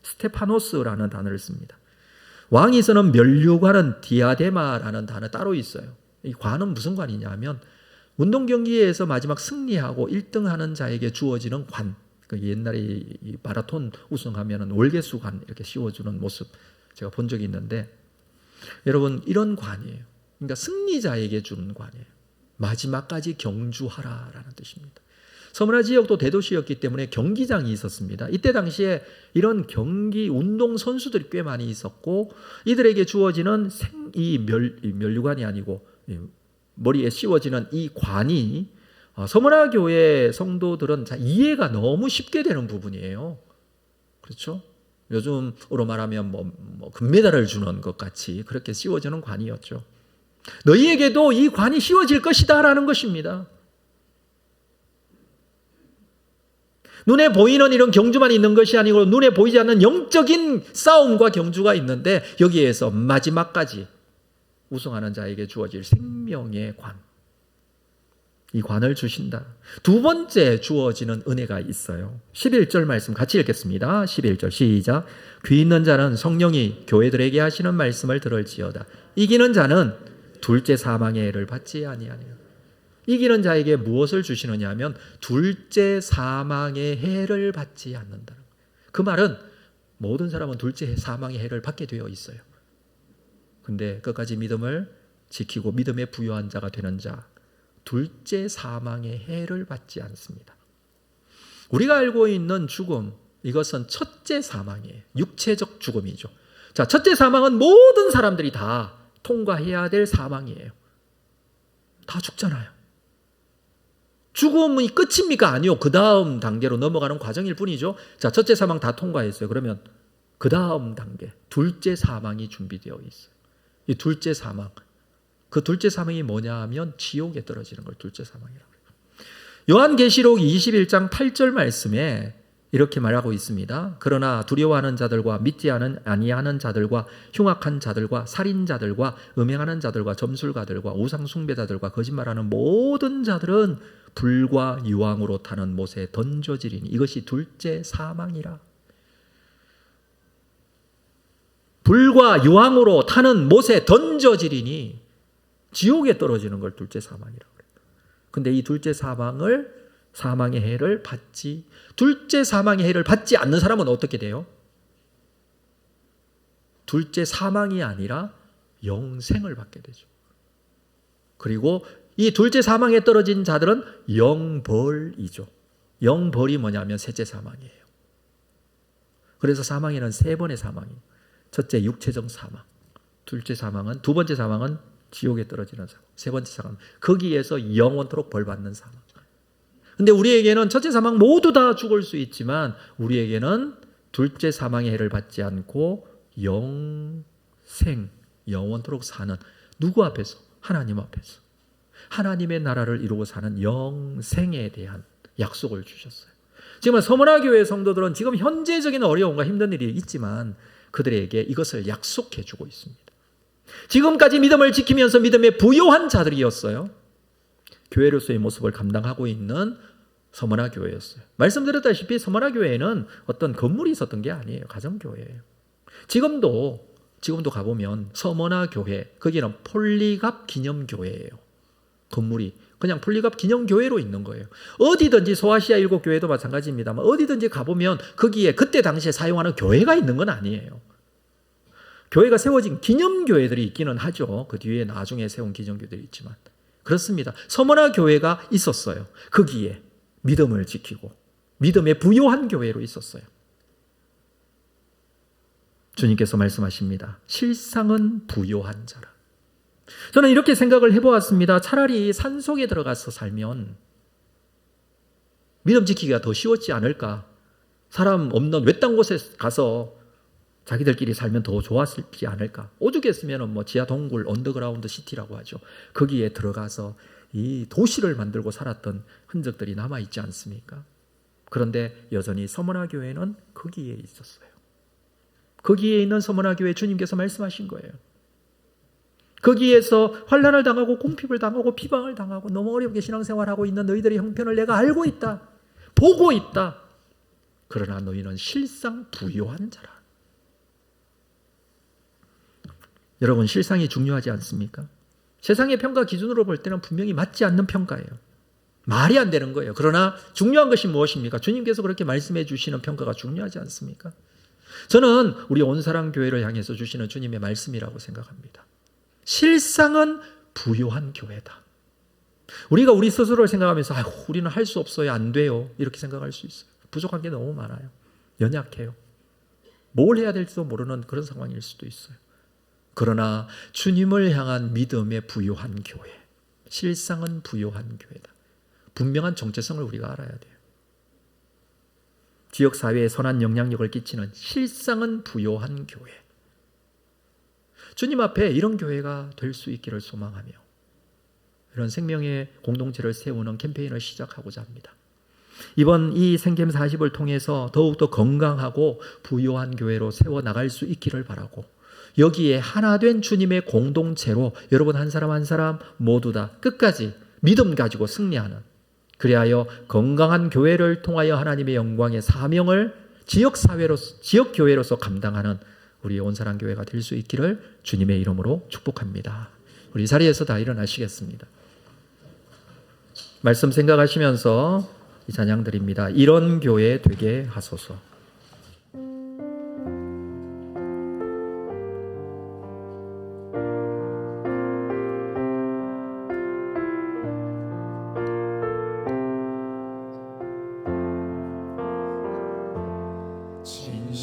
스테파노스라는 단어를 씁니다. 왕이 쓰는 면류관은 디아데마라는 단어 따로 있어요. 이 관은 무슨 관이냐 하면 운동 경기에서 마지막 승리하고 1등하는 자에게 주어지는 관. 그 옛날에 이 마라톤 우승하면은 월계수 관 이렇게 씌워주는 모습 제가 본 적이 있는데 여러분 이런 관이에요. 그러니까 승리자에게 주는 관이에요. 마지막까지 경주하라라는 뜻입니다. 서머나 지역도 대도시였기 때문에 경기장이 있었습니다. 이때 당시에 이런 경기 운동 선수들이 꽤 많이 있었고 이들에게 주어지는 이 면류관이 아니고 머리에 씌워지는 이 관이 서머나 교회 성도들은 이해가 너무 쉽게 되는 부분이에요. 그렇죠? 요즘으로 말하면 뭐 금메달을 주는 것 같이 그렇게 씌워지는 관이었죠. 너희에게도 이 관이 씌워질 것이다라는 것입니다. 눈에 보이는 이런 경주만 있는 것이 아니고 눈에 보이지 않는 영적인 싸움과 경주가 있는데 여기에서 마지막까지 우승하는 자에게 주어질 생명의 관, 이 관을 주신다. 두 번째 주어지는 은혜가 있어요. 11절 말씀 같이 읽겠습니다. 11절 시작. 귀 있는 자는 성령이 교회들에게 하시는 말씀을 들을지어다. 이기는 자는 둘째 사망의 해를 받지 아니하니라. 이기는 자에게 무엇을 주시느냐 하면 둘째 사망의 해를 받지 않는다. 그 말은 모든 사람은 둘째 사망의 해를 받게 되어 있어요. 근데 끝까지 믿음을 지키고 믿음에 부요한 자가 되는 자, 둘째 사망의 해를 받지 않습니다. 우리가 알고 있는 죽음, 이것은 첫째 사망이에요. 육체적 죽음이죠. 자, 첫째 사망은 모든 사람들이 다 통과해야 될 사망이에요. 다 죽잖아요. 죽음이 끝입니까? 아니요. 그 다음 단계로 넘어가는 과정일 뿐이죠. 자, 첫째 사망 다 통과했어요. 그러면 그 다음 단계, 둘째 사망이 준비되어 있어요. 이 둘째 사망, 그 둘째 사망이 뭐냐 하면 지옥에 떨어지는 걸 둘째 사망이라고 해요. 요한계시록 21장 8절 말씀에 이렇게 말하고 있습니다. 그러나 두려워하는 자들과 믿지 아니하는 자들과 흉악한 자들과 살인자들과 음행하는 자들과 점술가들과 우상숭배자들과 거짓말하는 모든 자들은 불과 유황으로 타는 못에 던져지리니 이것이 둘째 사망이라. 불과 유황으로 타는 못에 던져지리니 지옥에 떨어지는 걸 둘째 사망이라고 그래요. 근데 이 둘째 사망의 해를 받지, 둘째 사망의 해를 받지 않는 사람은 어떻게 돼요? 둘째 사망이 아니라 영생을 받게 되죠. 그리고 이 둘째 사망에 떨어진 자들은 영벌이죠. 영벌이 뭐냐면 셋째 사망이에요. 그래서 사망에는 세 번의 사망이에요. 첫째 육체적 사망, 둘째 사망은, 두 번째 사망은 지옥에 떨어지는 사망, 세 번째 사망, 거기에서 영원토록 벌받는 사망. 근데 우리에게는 첫째 사망 모두 다 죽을 수 있지만 우리에게는 둘째 사망의 해를 받지 않고 영생, 영원토록 사는, 누구 앞에서? 하나님 앞에서. 하나님의 나라를 이루고 사는 영생에 대한 약속을 주셨어요. 지금 서문화교회 성도들은 지금 현재적인 어려움과 힘든 일이 있지만 그들에게 이것을 약속해 주고 있습니다. 지금까지 믿음을 지키면서 믿음에 부요한 자들이었어요. 교회로서의 모습을 감당하고 있는 서문화교회였어요. 말씀드렸다시피 서문화교회에는 어떤 건물이 있었던 게 아니에요. 가정교회예요. 지금도 가보면 서문화교회, 거기는 폴리갑 기념교회예요. 건물이 그냥 폴리갑 기념교회로 있는 거예요. 어디든지 소아시아 7교회도 마찬가지입니다만 어디든지 가보면 거기에 그때 당시에 사용하는 교회가 있는 건 아니에요. 교회가 세워진 기념교회들이 있기는 하죠. 그 뒤에 나중에 세운 기념교회들이 있지만 그렇습니다. 서문화교회가 있었어요. 거기에 믿음을 지키고 믿음에 부요한 교회로 있었어요. 주님께서 말씀하십니다. 실상은 부요한 자라. 저는 이렇게 생각을 해보았습니다. 차라리 산속에 들어가서 살면 믿음 지키기가 더 쉬웠지 않을까. 사람 없는 외딴 곳에 가서 자기들끼리 살면 더 좋았을지 않을까. 오죽했으면 지하 동굴, 언더그라운드 시티라고 하죠. 거기에 들어가서 이 도시를 만들고 살았던 흔적들이 남아있지 않습니까? 그런데 여전히 서문화교회는 거기에 있었어요. 거기에 있는 서문화교회 주님께서 말씀하신 거예요. 거기에서 환난을 당하고 궁핍을 당하고 비방을 당하고 너무 어렵게 신앙생활하고 있는 너희들의 형편을 내가 알고 있다. 보고 있다. 그러나 너희는 실상 부요한 자라. 여러분, 실상이 중요하지 않습니까? 세상의 평가 기준으로 볼 때는 분명히 맞지 않는 평가예요. 말이 안 되는 거예요. 그러나 중요한 것이 무엇입니까? 주님께서 그렇게 말씀해 주시는 평가가 중요하지 않습니까? 저는 우리 온사랑교회를 향해서 주시는 주님의 말씀이라고 생각합니다. 실상은 부요한 교회다. 우리가 우리 스스로를 생각하면서 우리는 할 수 없어요. 안 돼요. 이렇게 생각할 수 있어요. 부족한 게 너무 많아요. 연약해요. 뭘 해야 될지도 모르는 그런 상황일 수도 있어요. 그러나 주님을 향한 믿음에 부요한 교회, 실상은 부요한 교회다. 분명한 정체성을 우리가 알아야 돼요. 지역사회에 선한 영향력을 끼치는 실상은 부요한 교회. 주님 앞에 이런 교회가 될 수 있기를 소망하며 이런 생명의 공동체를 세우는 캠페인을 시작하고자 합니다. 이번 이 생겜 40을 통해서 더욱더 건강하고 부유한 교회로 세워나갈 수 있기를 바라고, 여기에 하나 된 주님의 공동체로 여러분 한 사람 한 사람 모두 다 끝까지 믿음 가지고 승리하는, 그리하여 건강한 교회를 통하여 하나님의 영광의 사명을 지역 교회로서 감당하는 우리 온사랑 교회가 될 수 있기를 주님의 이름으로 축복합니다. 우리 이 자리에서 다 일어나시겠습니다. 말씀 생각하시면서 이 찬양 드립니다. 이런 교회 되게 하소서.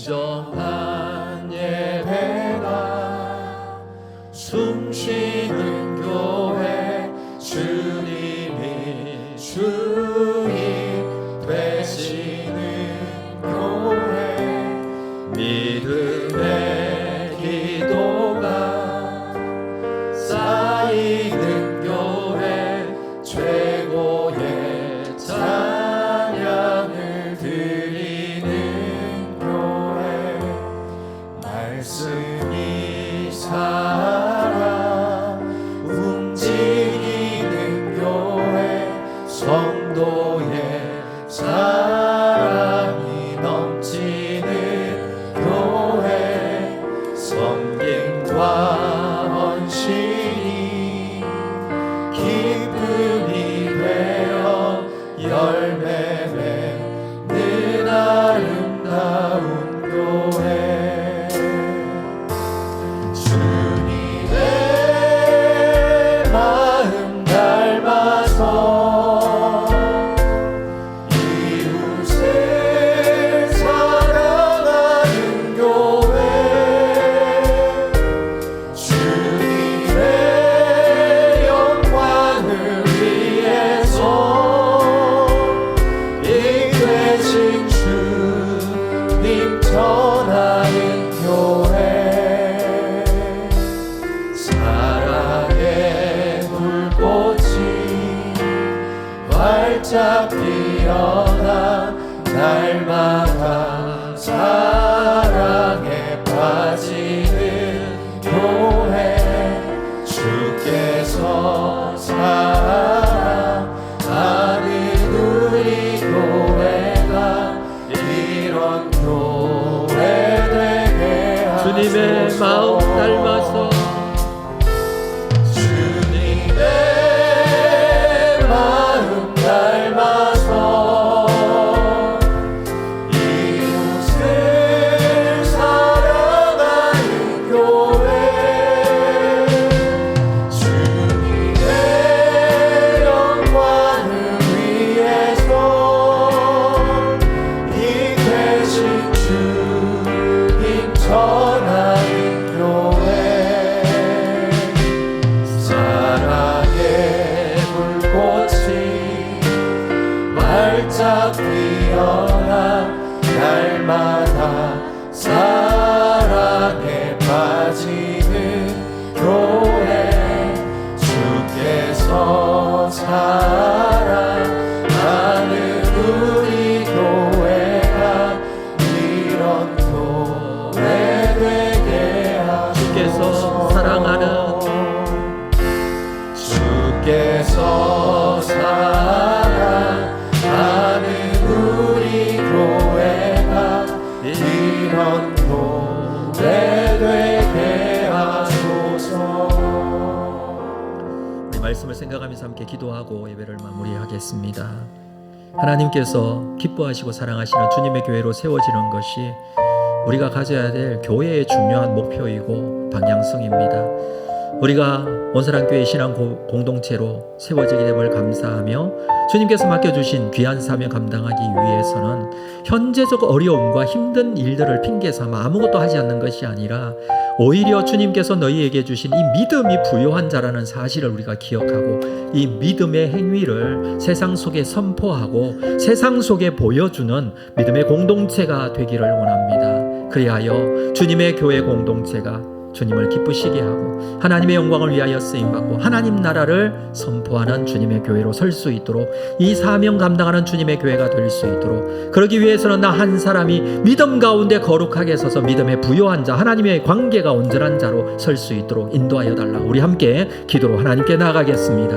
진정한 예배가 숨쉬는 교회, 주님이 주인 되시는 교회, 믿음의 기도가 쌓이는 교회, 최고의 찬양을 드리는 교회, 말씀이 살아 움직이는 교회, 성도의 사랑이 넘치는 교회, 섬김과 헌신이 기쁨이 되어 열매 맺는 아름다운 교회, 주님의 마음 닮아서 이웃을 사랑하는 교회, 주님의 영광을 위해서 이끄신 주님 전하는 교회, 사랑의 불꽃이 활짝 피어나 날마다 사랑에 빠지는 교회, 주께서 사랑하는 우리 교회가 이런 교회 되게 하소서. 주님의 마음 닮아서 주님의 마음 닮아서 이웃을 사랑하는 교회, 주님의 영광을 위해서 이 되신 주님 전하는 교회, 사랑의 불꽃이 활짝 피어나 날마다 사랑에 빠지는 교회, 주께서 사랑하는 우리 교회가 이런 교회 되게 주께서 하소서. 사랑하는 주께서 사랑하는 우리 교회가 이런 교회 되게 하소서. 우리 말씀을 생각하면서 함께 기도하고 예배를 마무리하겠습니다. 하나님께서 기뻐하시고 사랑하시는 주님의 교회로 세워지는 것이 우리가 가져야 될 교회의 중요한 목표이고 방향성입니다. 우리가 온사랑교회 신앙 공동체로 세워지게 됨을 감사하며 주님께서 맡겨주신 귀한 사명 감당하기 위해서는 현재적 어려움과 힘든 일들을 핑계삼아 아무것도 하지 않는 것이 아니라 오히려 주님께서 너희에게 주신 이 믿음이 부요한 자라는 사실을 우리가 기억하고 이 믿음의 행위를 세상 속에 선포하고 세상 속에 보여주는 믿음의 공동체가 되기를 원합니다. 그리하여 주님의 교회 공동체가 주님을 기쁘시게 하고 하나님의 영광을 위하여 쓰임받고 하나님 나라를 선포하는 주님의 교회로 설 수 있도록, 이 사명 감당하는 주님의 교회가 될 수 있도록, 그러기 위해서는 나 한 사람이 믿음 가운데 거룩하게 서서 믿음의 부요한 자, 하나님의 관계가 온전한 자로 설 수 있도록 인도하여 달라. 우리 함께 기도로 하나님께 나아가겠습니다.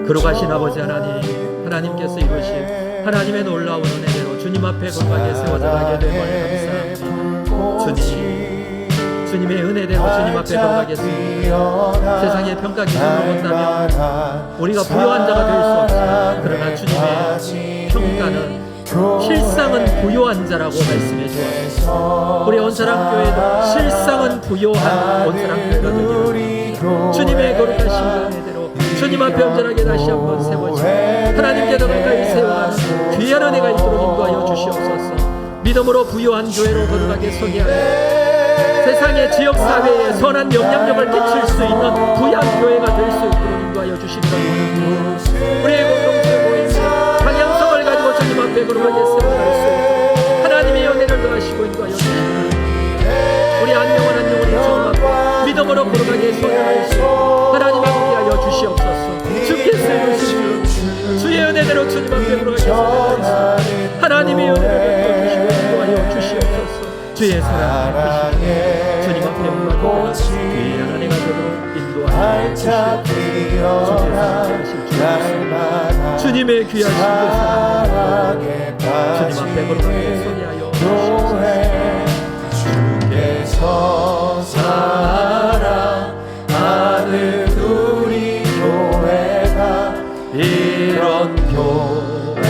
거룩하신 아버지 하나님, 하나님께서 이루신 하나님의 놀라운 은혜대로 주님 앞에 거룩하게 세워져 가게 됨을 감사합니다. 주님의 은혜대로 주님 앞에 거룩하겠습니다. 세상의 평가 기준으로 본다면 우리가 부요한 자가 될 수 없습니다. 그러나 주님의 평가는 실상은 부요한 자라고 말씀해 주옵소서. 우리 온사랑교회도 실상은 부요한 온사랑교회가 되기를 원합니다. 주님의 거룩하신 은혜대로 주님 앞에 온전하게 다시 한번 세워지고 하나님께 더 가까이 세워가는 귀한 은혜가 있도록 인도하여 주시옵소서. 믿음으로 부요한 교회로 거룩하게 서게 하여 세상의 지역사회에 선한 영향력을 끼칠 수 있는 부양 교회가 될 수 있도록 인도하여 주시기를 원합니다. 우리의 공동체 모임 방향성을 가지고 주님 앞에 거룩하게 세워갈 수 있도록 하나님의 은혜를 더하시고 인도하여 주시기를 원합니다. 우리 한 영혼 한 영혼이 주님 앞에 믿음으로 거룩하게 서갈 수 있도록 하나님 함께하여 주시옵소서. 주께서 이루신 주의 은혜대로 주님 앞에 거룩하게 서갈 수 있도록 하나님의 은혜를 더주시고 인도하여 주시옵소서. 주의 사랑을 주님 앞에 온전하게 귀한 은혜가 되도록 인도하여 주시옵소서. 주님의 귀하신 사랑 주님 앞에 거룩하게 서게 하여 주께서 사랑하는 우리 교회가 이런 교회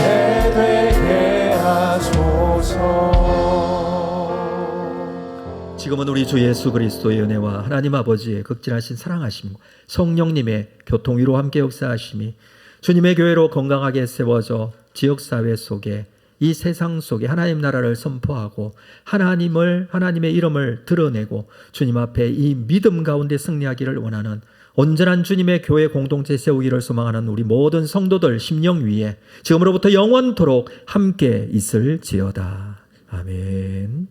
되게 하소서. 지금은 우리 주 예수 그리스도의 은혜와 하나님 아버지의 극진하신 사랑하심과 성령님의 교통위로 함께 역사하심이 주님의 교회로 건강하게 세워져 지역사회 속에, 이 세상 속에 하나님 나라를 선포하고 하나님의 이름을 드러내고 주님 앞에 이 믿음 가운데 승리하기를 원하는 온전한 주님의 교회 공동체 세우기를 소망하는 우리 모든 성도들 심령 위에 지금으로부터 영원토록 함께 있을지어다. 아멘.